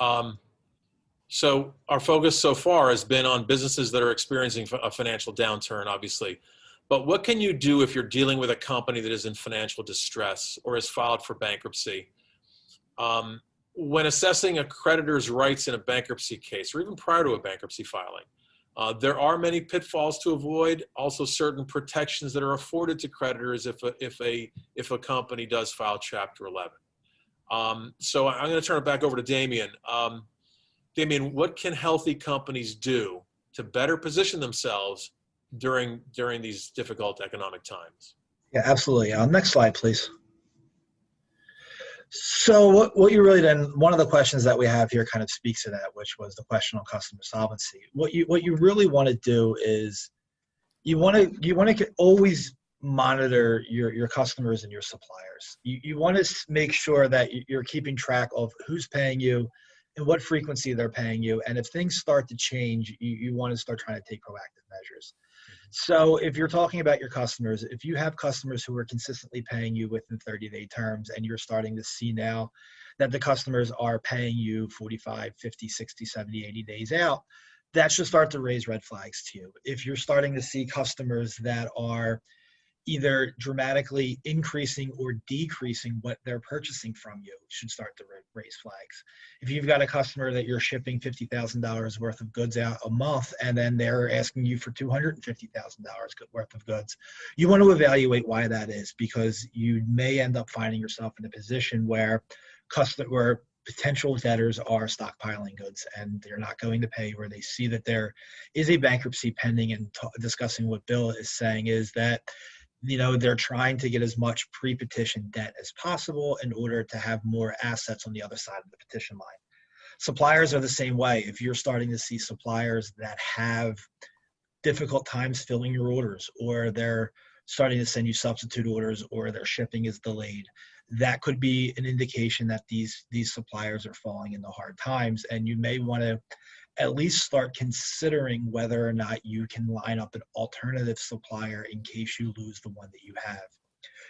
So our focus so far has been on businesses that are experiencing a financial downturn, obviously. But what can you do if you're dealing with a company that is in financial distress or has filed for bankruptcy? When assessing a creditor's rights in a bankruptcy case, or even prior to a bankruptcy filing, there are many pitfalls to avoid. Also, certain protections that are afforded to creditors if a company does file Chapter 11. So I'm going to turn it back over to Damien. Damien, what can healthy companies do to better position themselves during these difficult economic times? Yeah, absolutely. Next slide, please. So what you really then, one of the questions that we have here kind of speaks to that, which was the question on customer solvency. What you really want to do is you want to always monitor your customers and your suppliers. You want to make sure that you're keeping track of who's paying you and what frequency they're paying you. And if things start to change, you want to start trying to take proactive measures. So if you're talking about your customers, if you have customers who are consistently paying you within 30-day terms and you're starting to see now that the customers are paying you 45, 50, 60, 70, 80 days out, that should start to raise red flags to you. If you're starting to see customers that are either dramatically increasing or decreasing what they're purchasing from you, should start to raise flags. If you've got a customer that you're shipping $50,000 worth of goods out a month and then they're asking you for $250,000 worth of goods, you want to evaluate why that is, because you may end up finding yourself in a position where potential debtors are stockpiling goods and they're not going to pay, or they see that there is a bankruptcy pending, and discussing what Bill is saying is that, they're trying to get as much pre-petition debt as possible in order to have more assets on the other side of the petition line. Suppliers are the same way. If you're starting to see suppliers that have difficult times filling your orders, or they're starting to send you substitute orders, or their shipping is delayed, that could be an indication that these suppliers are falling into hard times, and you may want to at least start considering whether or not you can line up an alternative supplier in case you lose the one that you have.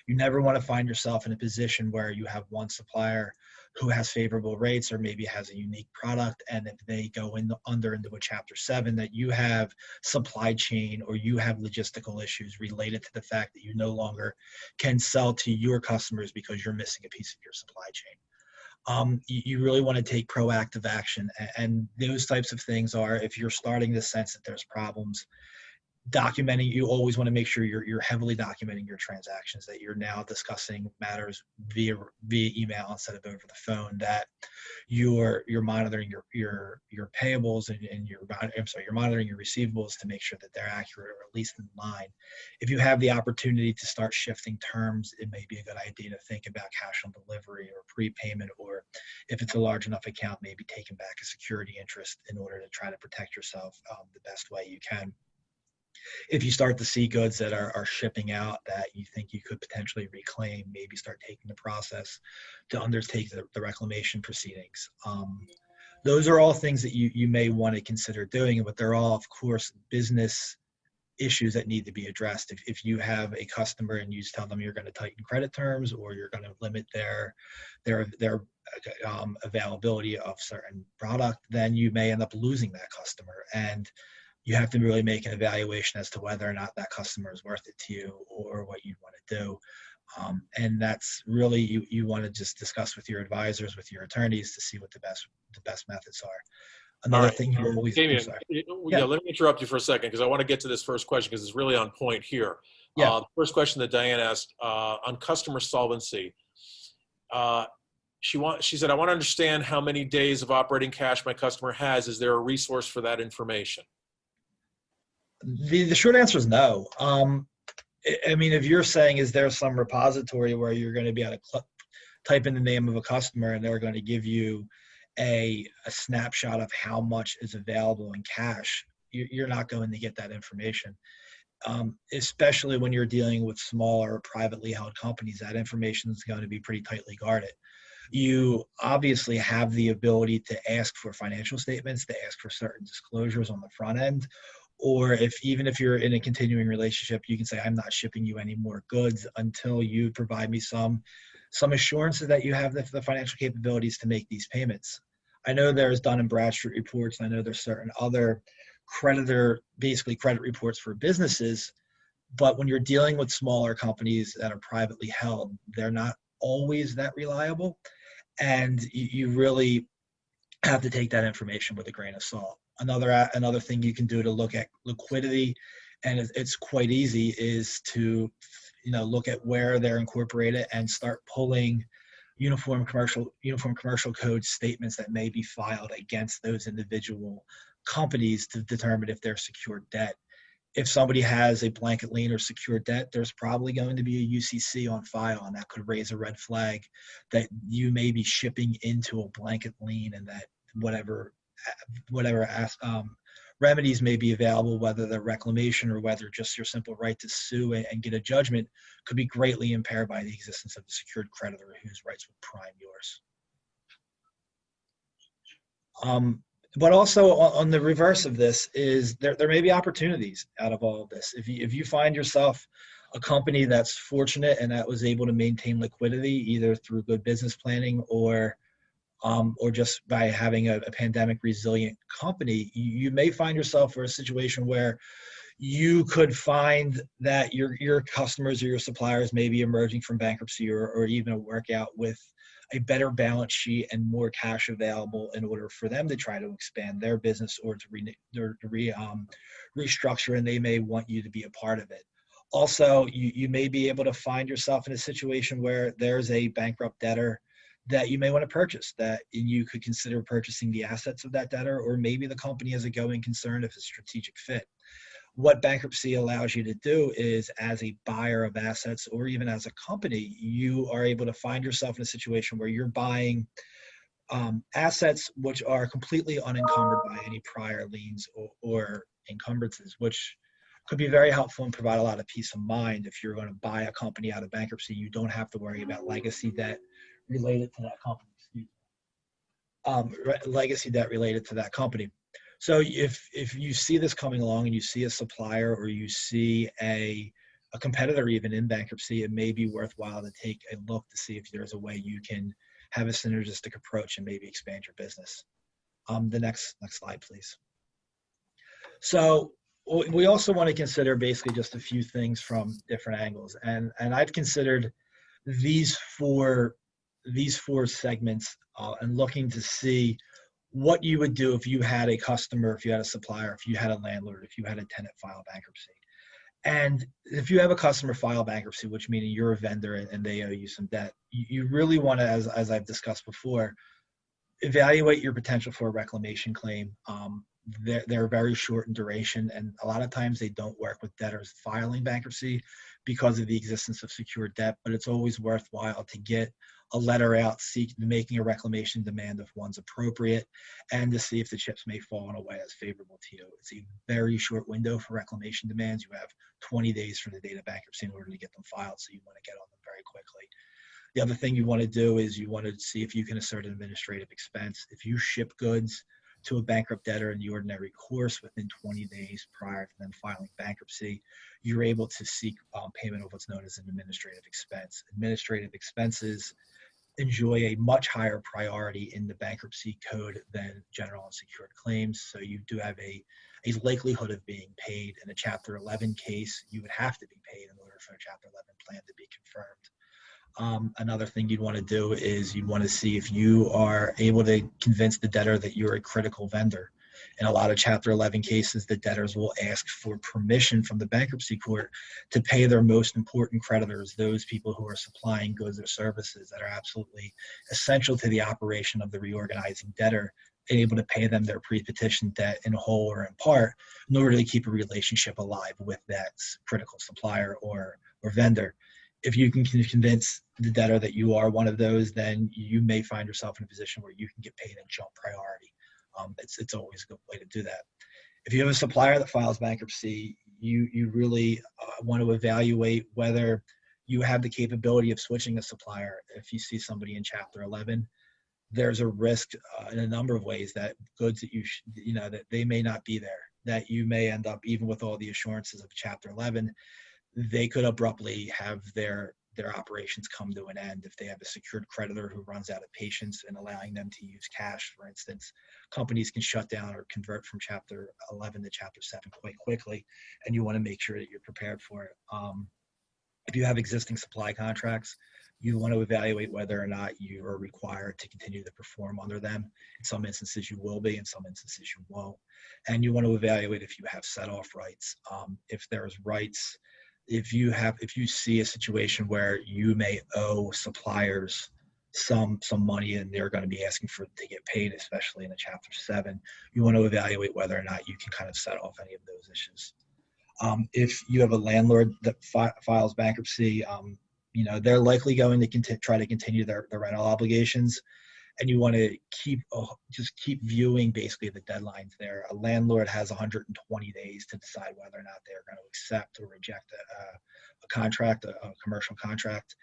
You never want to find yourself in a position where you have one supplier who has favorable rates or maybe has a unique product, and if they go into a Chapter 7, that you have supply chain or you have logistical issues related to the fact that you no longer can sell to your customers because you're missing a piece of your supply chain. You really want to take proactive action, and those types of things are, if you're starting to sense that there's problems, documenting. You always want to make sure you're heavily documenting your transactions, that you're now discussing matters via email instead of over the phone, that you're monitoring your payables and you're monitoring your receivables to make sure that they're accurate, or at least in line. If you have the opportunity to start shifting terms, it may be a good idea to think about cash on delivery or prepayment, or if it's a large enough account, maybe taking back a security interest in order to try to protect yourself the best way you can. If you start to see goods that are shipping out that you think you could potentially reclaim, maybe start taking the process to undertake the reclamation proceedings. Those are all things that you may want to consider doing, but they're all, of course, business issues that need to be addressed. If you have a customer and you tell them you're going to tighten credit terms, or you're going to limit their availability of certain product, then you may end up losing that customer. And you have to really make an evaluation as to whether or not that customer is worth it to you, or what you'd want to do. And that's really, you want to just discuss with your advisors, with your attorneys, to see what the best methods are. Another thing you always, Damien, let me interrupt you for a second, because I want to get to this first question, because it's really on point here. Yeah. The first question that Diane asked on customer solvency. She said, I want to understand how many days of operating cash my customer has. Is there a resource for that information? The short answer is no. I mean, if you're saying, is there some repository where you're going to be able to type in the name of a customer and they're going to give you a snapshot of how much is available in cash, you're not going to get that information. Especially when you're dealing with smaller privately held companies, that information is going to be pretty tightly guarded. You obviously have the ability to ask for financial statements, to ask for certain disclosures on the front end. Or even if you're in a continuing relationship, you can say, I'm not shipping you any more goods until you provide me some assurances that you have the financial capabilities to make these payments. I know there's Dun & Bradstreet reports. I know there's certain other credit reports for businesses. But when you're dealing with smaller companies that are privately held, they're not always that reliable. And you really have to take that information with a grain of salt. Another thing you can do to look at liquidity, and it's quite easy, is to look at where they're incorporated and start pulling uniform commercial code statements that may be filed against those individual companies to determine if they're secured debt. If somebody has a blanket lien or secured debt, there's probably going to be a UCC on file, and that could raise a red flag that you may be shipping into a blanket lien, and that whatever remedies may be available, whether they're reclamation or whether just your simple right to sue and get a judgment, could be greatly impaired by the existence of the secured creditor whose rights would prime yours. But also on the reverse of this is there may be opportunities out of all of this. If you find yourself a company that's fortunate and that was able to maintain liquidity either through good business planning or just by having a pandemic resilient company, you may find yourself in a situation where you could find that your customers or your suppliers may be emerging from bankruptcy or even a workout with a better balance sheet and more cash available in order for them to try to expand their business or to restructure, and they may want you to be a part of it. Also, you may be able to find yourself in a situation where there's a bankrupt debtor that you may want to purchase, that you could consider purchasing the assets of that debtor, or maybe the company as a going concern if it's a strategic fit. What bankruptcy allows you to do is, as a buyer of assets, or even as a company, you are able to find yourself in a situation where you're buying assets which are completely unencumbered by any prior liens or encumbrances, which could be very helpful and provide a lot of peace of mind. If you're going to buy a company out of bankruptcy, you don't have to worry about legacy debt related to that company. Legacy debt related to that company. So if you see this coming along and you see a supplier, or you see a competitor even in bankruptcy, it may be worthwhile to take a look to see if there's a way you can have a synergistic approach and maybe expand your business. The next slide, please. So we also want to consider basically just a few things from different angles, and I've considered these four segments and looking to see what you would do if you had a customer, if you had a supplier, if you had a landlord, if you had a tenant file bankruptcy. And if you have a customer file bankruptcy, which meaning you're a vendor and they owe you some debt, you really want to, as I've discussed before, evaluate your potential for a reclamation claim. They're very short in duration, and a lot of times they don't work with debtors filing bankruptcy because of the existence of secured debt, but it's always worthwhile to get a letter out making a reclamation demand if one's appropriate, and to see if the chips may fall in a way that's favorable to you. It's a very short window for reclamation demands. You have 20 days from the date of bankruptcy in order to get them filed, so you want to get on them very quickly. The other thing you want to do is you want to see if you can assert an administrative expense. If you ship goods to a bankrupt debtor in the ordinary course within 20 days prior to them filing bankruptcy, you're able to seek payment of what's known as an administrative expense. Administrative expenses enjoy a much higher priority in the bankruptcy code than general unsecured claims. So you do have a likelihood of being paid. In a Chapter 11 case, you would have to be paid in order for a Chapter 11 plan to be confirmed. Another thing you'd want to do is you'd want to see if you are able to convince the debtor that you're a critical vendor. In a lot of Chapter 11 cases, the debtors will ask for permission from the bankruptcy court to pay their most important creditors, those people who are supplying goods or services that are absolutely essential to the operation of the reorganizing debtor, and able to pay them their pre-petition debt in whole or in part in order to keep a relationship alive with that critical supplier or vendor. If you can convince the debtor that you are one of those, then you may find yourself in a position where you can get paid in jump priority. It's always a good way to do that. If you have a supplier that files bankruptcy, you really want to evaluate whether you have the capability of switching a supplier. If you see somebody in Chapter 11, there's a risk in a number of ways that goods that that they may not be there, that you may end up, even with all the assurances of Chapter 11, they could abruptly have their operations come to an end. If they have a secured creditor who runs out of patience in allowing them to use cash, for instance, companies can shut down or convert from Chapter 11 to Chapter 7 quite quickly, and you want to make sure that you're prepared for it. If you have existing supply contracts, you want to evaluate whether or not you are required to continue to perform under them. In some instances you will be, in some instances you won't. And you want to evaluate if you have set-off rights. If there's rights, if you see a situation where you may owe suppliers some money and they're going to be asking to get paid, especially in a Chapter 7, you want to evaluate whether or not you can kind of set off any of those issues. If you have a landlord that files bankruptcy, they're likely going to try to continue their rental obligations, and you want to just keep viewing basically the deadlines there. A landlord has 120 days to decide whether or not they're going to accept or reject a contract, a commercial contract.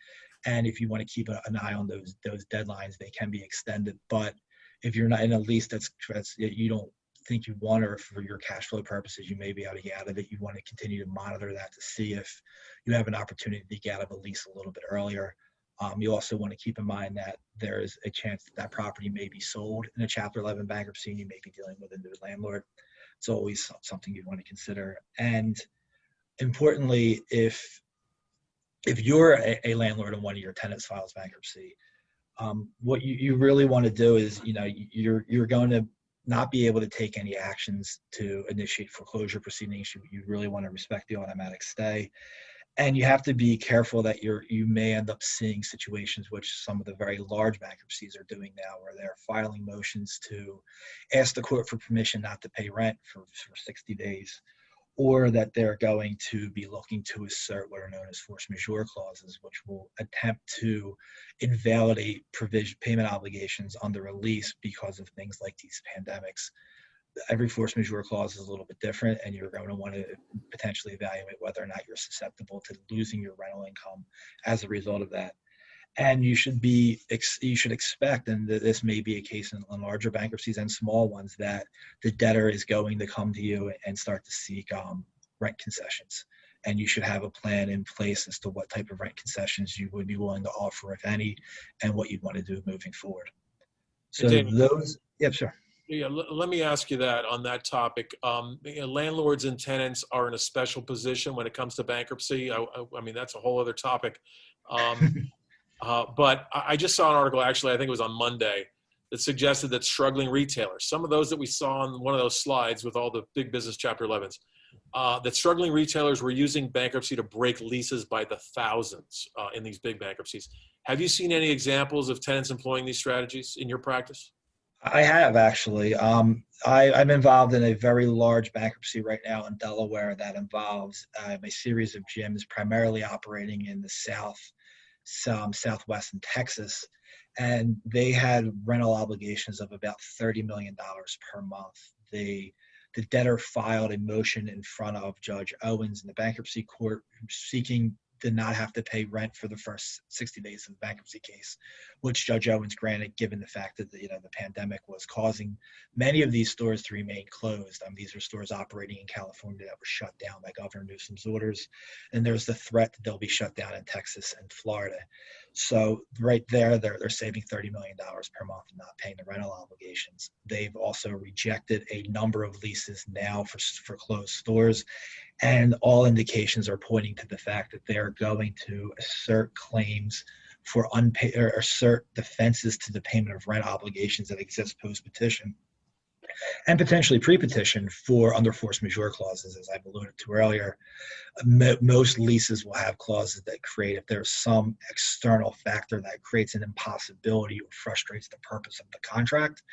And if you want to keep an eye on those deadlines, they can be extended. But if you're not in a lease that's you don't think you want, or for your cash flow purposes you may be able to get out of it, you want to continue to monitor that to see if you have an opportunity to get out of a lease a little bit earlier. You also want to keep in mind that there is a chance that property may be sold in a Chapter 11 bankruptcy, and you may be dealing with a new landlord. It's always something you want to consider. And importantly, if you're a landlord and one of your tenants files bankruptcy, what you really want to do is, you're going to not be able to take any actions to initiate foreclosure proceedings. You really want to respect the automatic stay. And you have to be careful that you may end up seeing situations which some of the very large bankruptcies are doing now, where they're filing motions to ask the court for permission not to pay rent for 60 days, or that they're going to be looking to assert what are known as force majeure clauses, which will attempt to invalidate payment obligations under a lease because of things like these pandemics. Every force majeure clause is a little bit different, and you're going to want to potentially evaluate whether or not you're susceptible to losing your rental income as a result of that. And you should expect, and this may be a case in larger bankruptcies and small ones, that the debtor is going to come to you and start to seek rent concessions. And you should have a plan in place as to what type of rent concessions you would be willing to offer, if any, and what you'd want to do moving forward. So yeah, sure. Yeah, let me ask you that on that topic. Landlords and tenants are in a special position when it comes to bankruptcy. I mean, that's a whole other topic. But I just saw an article, actually, I think it was on Monday, that suggested that struggling retailers, some of those that we saw on one of those slides with all the big business Chapter 11s, that struggling retailers were using bankruptcy to break leases by the thousands in these big bankruptcies. Have you seen any examples of tenants employing these strategies in your practice? I have, actually. I'm involved in a very large bankruptcy right now in Delaware that involves a series of gyms primarily operating in the Southwest and Texas. And they had rental obligations of about $30 million per month. The debtor filed a motion in front of Judge Owens in the bankruptcy court seeking to not have to pay rent for the first 60 days of the bankruptcy case, which Judge Owens granted, given the fact that the pandemic was causing many of these stores to remain closed. These are stores operating in California that were shut down by Governor Newsom's orders, and there's the threat that they'll be shut down in Texas and Florida. So right there, they're saving $30 million per month and not paying the rental obligations. They've also rejected a number of leases now for closed stores, and all indications are pointing to the fact that they're going to assert claims for unpaid, or assert defenses to the payment of rent obligations that exist post-petition, and potentially pre-petition for under force majeure clauses, as I've alluded to earlier. Most leases will have clauses that create, if there's some external factor that creates an impossibility or frustrates the purpose of the contract,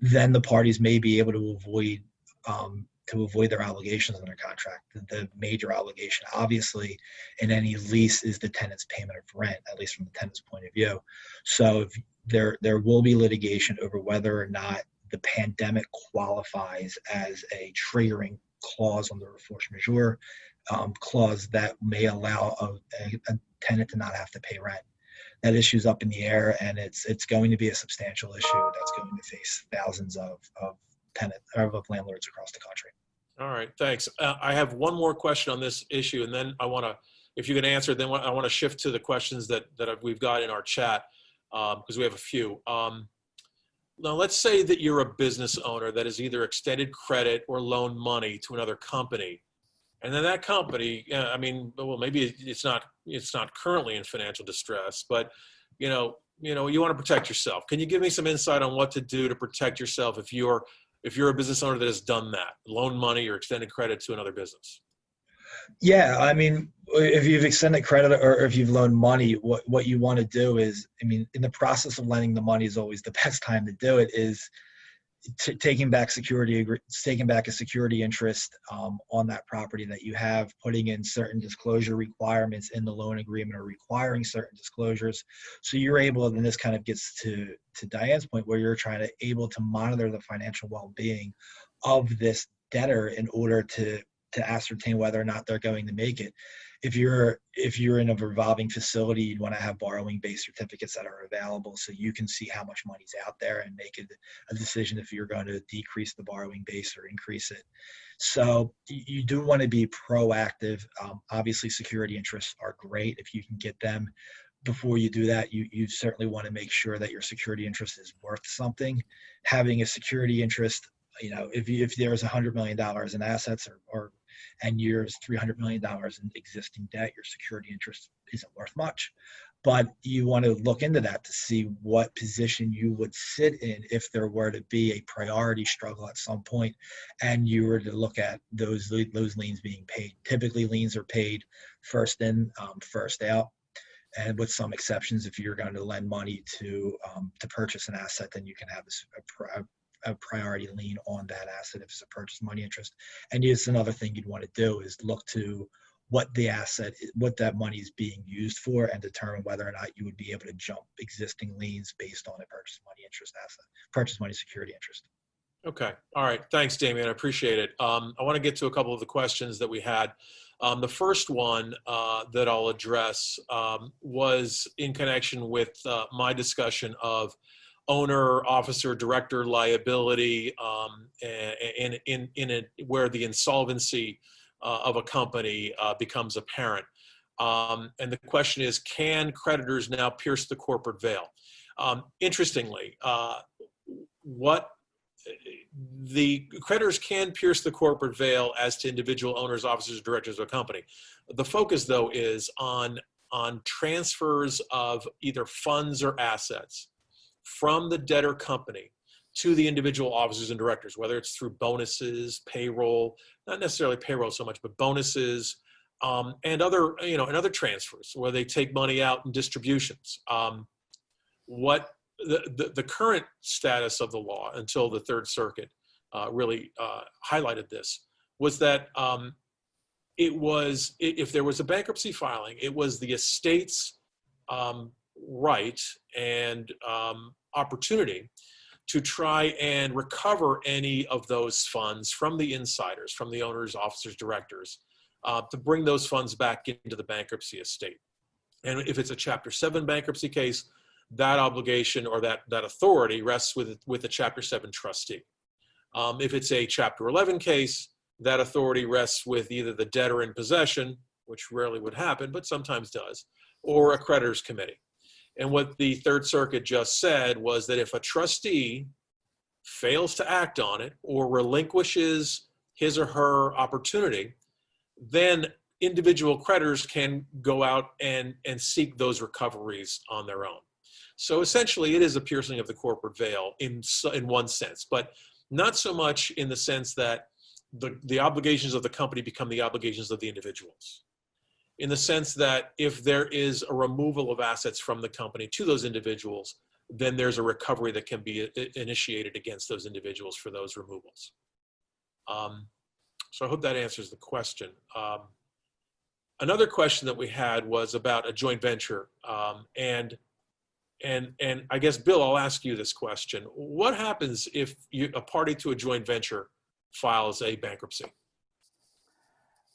then the parties may be able to avoid their obligations under contract. The major obligation, obviously, in any lease is the tenant's payment of rent, at least from the tenant's point of view. So if there will be litigation over whether or not the pandemic qualifies as a triggering clause under a force majeure clause that may allow a tenant to not have to pay rent. That issue's up in the air, and it's going to be a substantial issue that's going to face thousands of landlords across the country. All right, thanks. I have one more question on this issue, and then I want to, if you can answer, then I want to shift to the questions that we've got in our chat, because we have a few. Now, let's say that you're a business owner that has either extended credit or loaned money to another company, and then that company, I mean, well, maybe it's not currently in financial distress, but you want to protect yourself. Can you give me some insight on what to do to protect yourself if you're a business owner that has done that, loan money or extended credit to another business? Yeah, I mean, if you've extended credit or if you've loaned money, what you want to do is, I mean, in the process of lending the money is always the best time to do it, is taking back a security interest on that property that you have, putting in certain disclosure requirements in the loan agreement or requiring certain disclosures. So you're able, and this kind of gets to Diane's point, where you're able to monitor the financial well-being of this debtor in order to ascertain whether or not they're going to make it. If you're in a revolving facility, you'd want to have borrowing base certificates that are available so you can see how much money's out there and make a decision if you're going to decrease the borrowing base or increase it. So you do want to be proactive. Obviously, security interests are great if you can get them. Before you do that, you certainly want to make sure that your security interest is worth something. Having a security interest, if there's $100 million in assets and there's $300 million in existing debt, your security interest isn't worth much. but you want to look into that to see what position you would sit in if there were to be a priority struggle at some point, and you were to look at those liens being paid. Typically, liens are paid first in, first out, and with some exceptions, if you're going to lend money to purchase an asset, then you can have a priority lien on that asset if it's a purchase money interest. And it's another thing you'd want to do is look to what the asset, what that money is being used for, and determine whether or not you would be able to jump existing liens based on a purchase money interest asset, purchase money security interest. Okay. All right. Thanks, Damien. I appreciate it. I want to get to a couple of the questions that we had. The first one that I'll address was in connection with my discussion of owner, officer, director liability where the insolvency of a company becomes apparent. And the question is, can creditors now pierce the corporate veil? Interestingly, the creditors can pierce the corporate veil as to individual owners, officers, directors of a company. The focus, though, is on transfers of either funds or assets from the debtor company to the individual officers and directors, whether it's through bonuses, payroll, not necessarily payroll so much, but bonuses, and other transfers where they take money out in distributions. What the current status of the law until the Third Circuit really highlighted this was that if there was a bankruptcy filing, it was the estate's right and opportunity to try and recover any of those funds from the insiders, from the owners, officers, directors, to bring those funds back into the bankruptcy estate. And if it's a Chapter 7 bankruptcy case, that obligation or that authority rests with a Chapter 7 trustee. If it's a Chapter 11 case, that authority rests with either the debtor in possession, which rarely would happen, but sometimes does, or a creditors committee. And what the Third Circuit just said was that if a trustee fails to act on it or relinquishes his or her opportunity, then individual creditors can go out and seek those recoveries on their own. So essentially, it is a piercing of the corporate veil in one sense, but not so much in the sense that the obligations of the company become the obligations of the individuals. In the sense that if there is a removal of assets from the company to those individuals, then there's a recovery that can be initiated against those individuals for those removals. So I hope that answers the question. Another question that we had was about a joint venture. And I guess, Bill, I'll ask you this question. What happens if a party to a joint venture files a bankruptcy?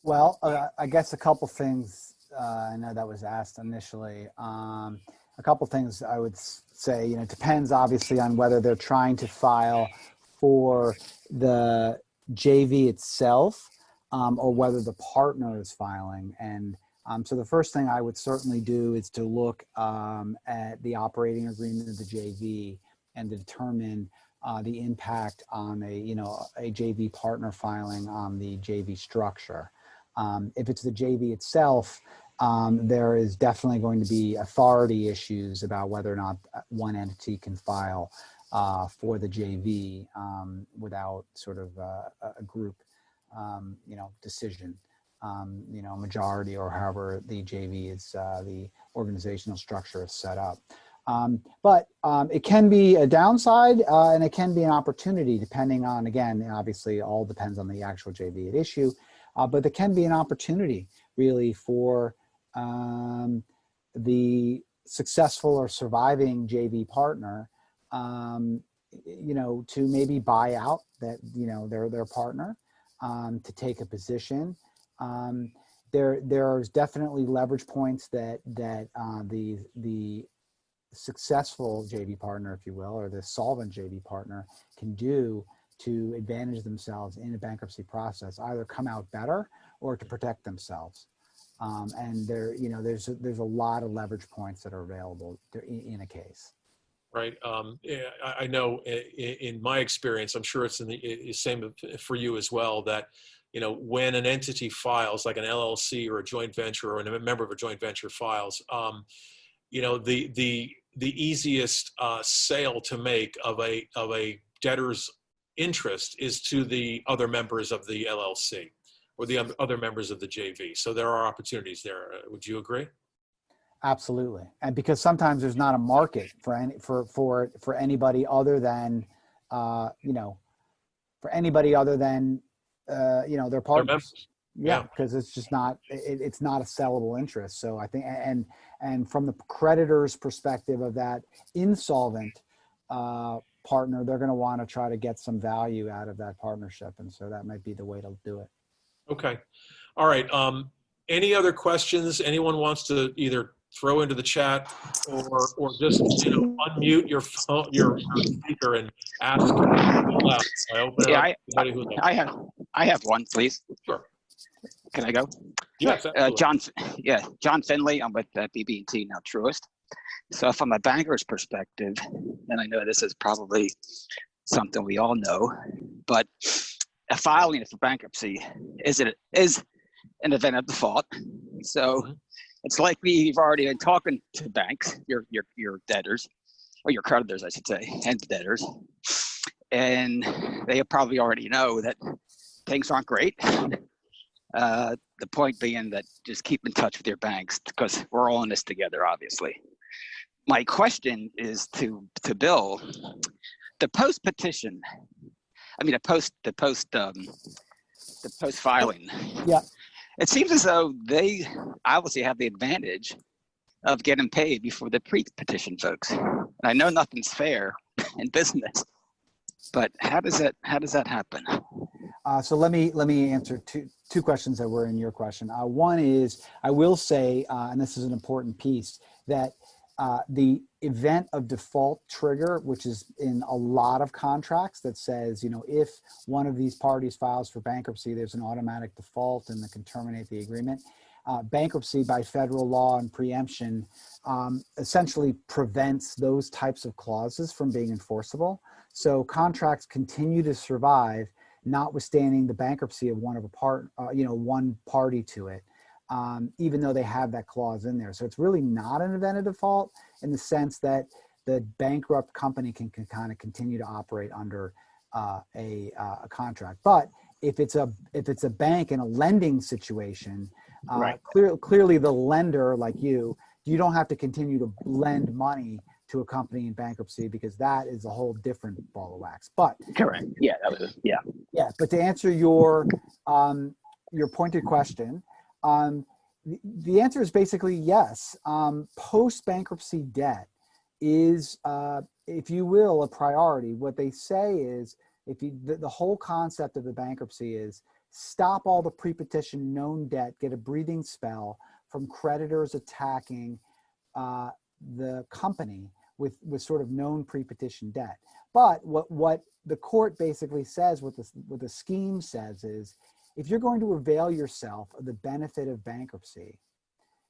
Well, I guess a couple things. I know that was asked initially. A couple things I would say, it depends obviously on whether they're trying to file for the JV itself or whether the partner is filing. And so the first thing I would certainly do is to look at the operating agreement of the JV and determine the impact on a JV partner filing on the JV structure. If it's the JV itself, there is definitely going to be authority issues about whether or not one entity can file for the JV without sort of a group, decision, majority or however the JV is, the organizational structure is set up. But it can be a downside and it can be an opportunity depending on, again, obviously it all depends on the actual JV at issue. But there can be an opportunity really for the successful or surviving JV partner, to maybe buy out that, their partner, to take a position. There's definitely leverage points that the successful JV partner, if you will, or the solvent JV partner can do to advantage themselves in a bankruptcy process, either come out better or to protect themselves. And there's a lot of leverage points that are available in a case. Right. I know in my experience, I'm sure it's the same for you as well, that, when an entity files, like an LLC or a joint venture or a member of a joint venture files, you know, the easiest sale to make of a debtor's interest is to the other members of the LLC or the other members of the JV. So there are opportunities there. Would you agree? Absolutely. And because sometimes there's not a market for anybody other than, you know, their partners. Yeah, because it's just not, it's not a sellable interest. So I think, and from the creditor's perspective of that insolvent partner, they're going to want to try to get some value out of that partnership. And so that might be the way to do it. Okay. All right. Any other questions anyone wants to either throw into the chat or just, you know, unmute your phone, your speaker and ask loud. I have one, please. Sure. Can I go? Yes. John Finley. I'm with BB&T, now Truist. So from a banker's perspective, and I know this is probably something we all know, but a filing for bankruptcy is an event of default. So it's likely you've already been talking to banks, your debtors, or your creditors, I should say, and debtors, and they probably already know that things aren't great. The point being that just keep in touch with your banks because we're all in this together, obviously. My question is to Bill, the post petition. I mean, the post filing. Yeah. It seems as though they obviously have the advantage of getting paid before the pre-petition folks. And I know nothing's fair in business, but how does that happen? So let me answer two questions that were in your question. One is, I will say, and this is an important piece, that the event of default trigger, which is in a lot of contracts that says, you know, if one of these parties files for bankruptcy, there's an automatic default and that can terminate the agreement. Bankruptcy by federal law and preemption essentially prevents those types of clauses from being enforceable. So contracts continue to survive, notwithstanding the bankruptcy of one party to it. Even though they have that clause in there. So it's really not an event of default in the sense that the bankrupt company can kind of continue to operate under a contract. But if it's a bank in a lending situation, Right. Clearly the lender, like you don't have to continue to lend money to a company in bankruptcy because that is a whole different ball of wax. But Correct. Yeah, that was yeah. Yeah, but to answer your pointed question, the answer is basically yes. Post-bankruptcy debt is, if you will, a priority. What they say is, the whole concept of the bankruptcy is stop all the pre-petition known debt, get a breathing spell from creditors attacking the company with sort of known pre-petition debt. But what the court basically says, what the scheme says is, if you're going to avail yourself of the benefit of bankruptcy,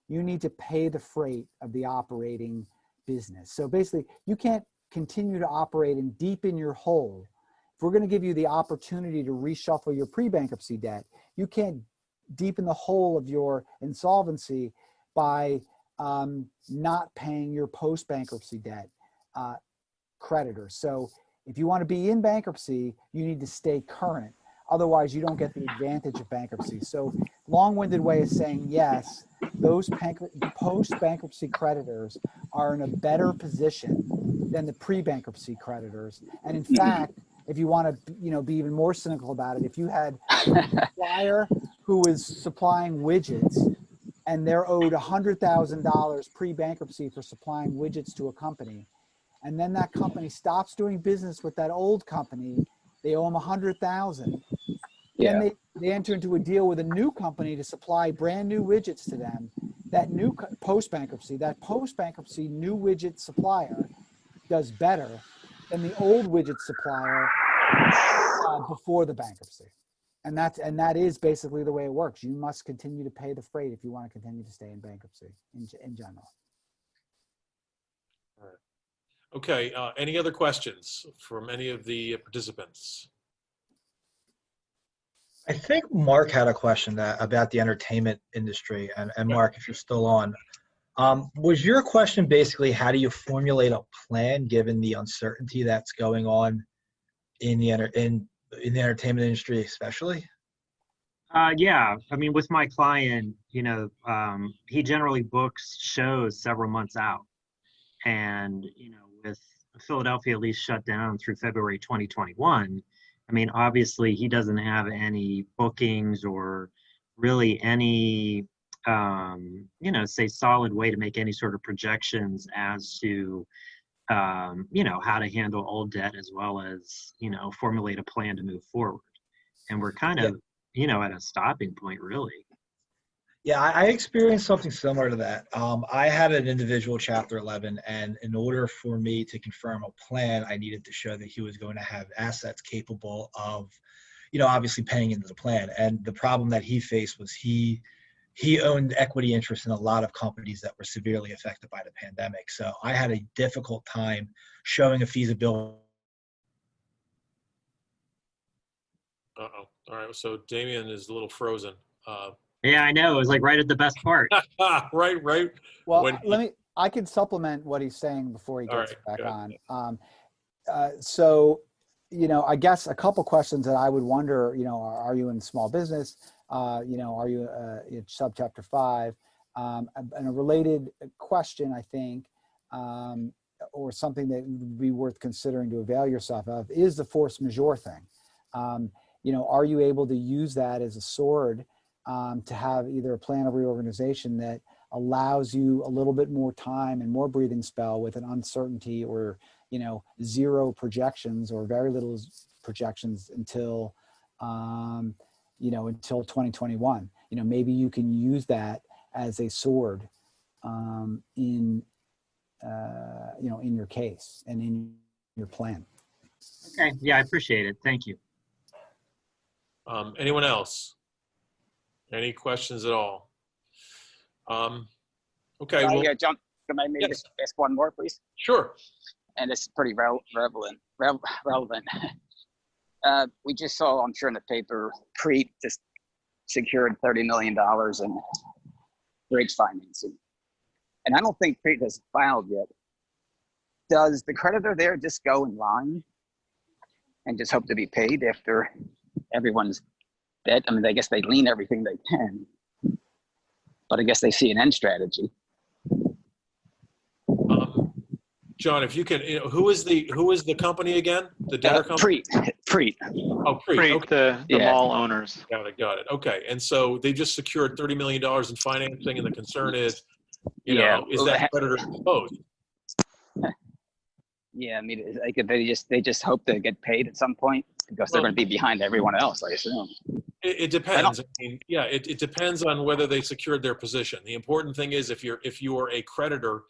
you need to pay the freight of the operating business. So basically, you can't continue to operate and deepen your hole. If we're going to give you the opportunity to reshuffle your pre-bankruptcy debt, you can't deepen the hole of your insolvency by not paying your post-bankruptcy debt creditors. So if you want to be in bankruptcy, you need to stay current. Otherwise, you don't get the advantage of bankruptcy. So long-winded way of saying yes, those post-bankruptcy creditors are in a better position than the pre-bankruptcy creditors. And in fact, if you want to be even more cynical about it, if you had a supplier who was supplying widgets and they're owed $100,000 pre-bankruptcy for supplying widgets to a company, and then that company stops doing business with that old company, they owe them $100,000. Yeah. Then they enter into a deal with a new company to supply brand new widgets to them. That new post-bankruptcy new widget supplier does better than the old widget supplier before the bankruptcy. And that is basically the way it works. You must continue to pay the freight if you want to continue to stay in bankruptcy in general. All right. Okay. Any other questions from any of the participants? I think Mark had a question about the entertainment industry, and Mark, if you're still on, Was your question basically how do you formulate a plan given the uncertainty that's going on in the entertainment industry, especially? Yeah, I mean, with my client, he generally books shows several months out. And, with Philadelphia at least shut down through February 2021, I mean, obviously he doesn't have any bookings or really any, say solid way to make any sort of projections as to, how to handle old debt as well as, formulate a plan to move forward. And we're kind of, at a stopping point, really. Yeah, I experienced something similar to that. I had an individual Chapter 11, and in order for me to confirm a plan, I needed to show that he was going to have assets capable of, obviously paying into the plan. And the problem that he faced was he owned equity interest in a lot of companies that were severely affected by the pandemic. So I had a difficult time showing a feasibility. Uh-oh. All right. So Damien is a little frozen. Yeah, I know. It was like right at the best part. Right. Well, I can supplement what he's saying before he gets back on. So, I guess a couple questions that I would wonder, are you in small business? Are you in subchapter 5? And a related question, I think, or something that would be worth considering to avail yourself of is the force majeure thing. Are you able to use that as a sword to have either a plan of reorganization that allows you a little bit more time and more breathing spell with an uncertainty or, zero projections or very little projections until, until 2021. Maybe you can use that as a sword in your case and in your plan. Okay. Yeah, I appreciate it. Thank you. Anyone else? Any questions at all? Okay. Well, John, can I maybe yes. ask one more, please? Sure. And it's pretty relevant. We just saw, I'm sure in the paper, Crete just secured $30 million in bridge financing. And I don't think Crete has filed yet. Does the creditor there just go in line and just hope to be paid after everyone's dead? I mean, I guess they lean everything they can, but I guess they see an end strategy. John, if you can, who is the company again? The debtor company? Prete. Oh, Prete. Okay. The mall owners. Got it. Okay. And so they just secured $30 million in financing, and the concern is, is that creditor exposed? Yeah, I mean, they just hope to get paid at some point because they're going to be behind everyone else, I assume. It depends. It depends on whether they secured their position. The important thing is if you are a creditor,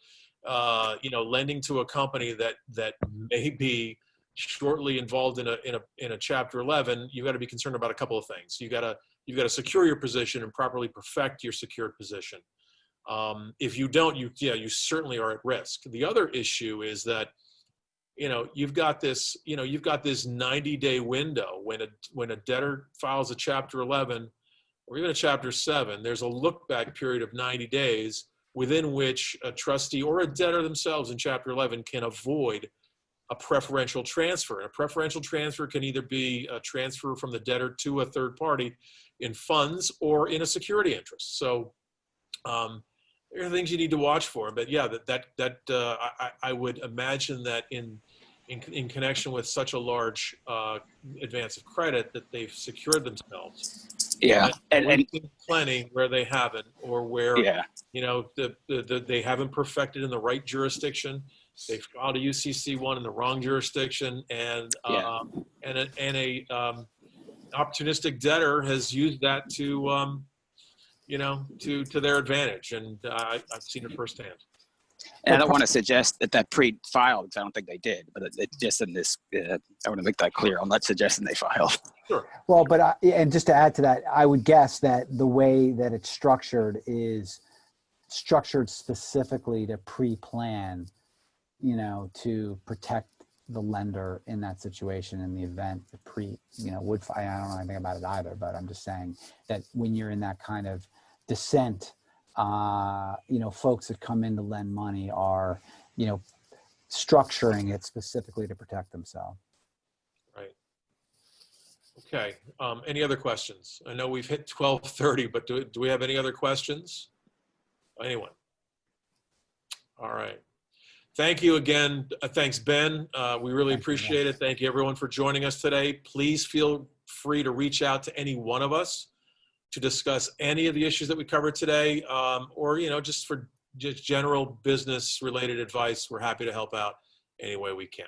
lending to a company that may be shortly involved in a Chapter 11, you've got to be concerned about a couple of things. You've got to secure your position and properly perfect your secured position. If you don't, you certainly are at risk. The other issue is that you've got this 90-day window when a debtor files a Chapter 11 or even a Chapter 7. There's a look back period of 90 days within which a trustee or a debtor themselves in Chapter 11 can avoid a preferential transfer. And a preferential transfer can either be a transfer from the debtor to a third party in funds or in a security interest. So there are things you need to watch for. But yeah, I would imagine that in connection with such a large advance of credit that they've secured themselves. Yeah, and we've seen plenty where they haven't, or where they haven't perfected in the right jurisdiction. They've filed a UCC1 in the wrong jurisdiction, and a opportunistic debtor has used that to their advantage, and I've seen it firsthand. And I don't want to suggest that pre-filed, because I don't think they did, but it just in this, I want to make that clear. I'm not suggesting they filed. Sure. Well, and just to add to that, I would guess that the way that it's structured is structured specifically to pre-plan, to protect the lender in that situation in the event the I don't know anything about it either, but I'm just saying that when you're in that kind of descent folks that come in to lend money are, structuring it specifically to protect themselves. Right. Okay. Any other questions? I know we've hit 12:30, but do we have any other questions? Anyone? All right. Thank you again. Thanks, Ben. We really appreciate it. Thank you, everyone, for joining us today. Please feel free to reach out to any one of us to discuss any of the issues that we covered today, or just for just general business-related advice. We're happy to help out any way we can.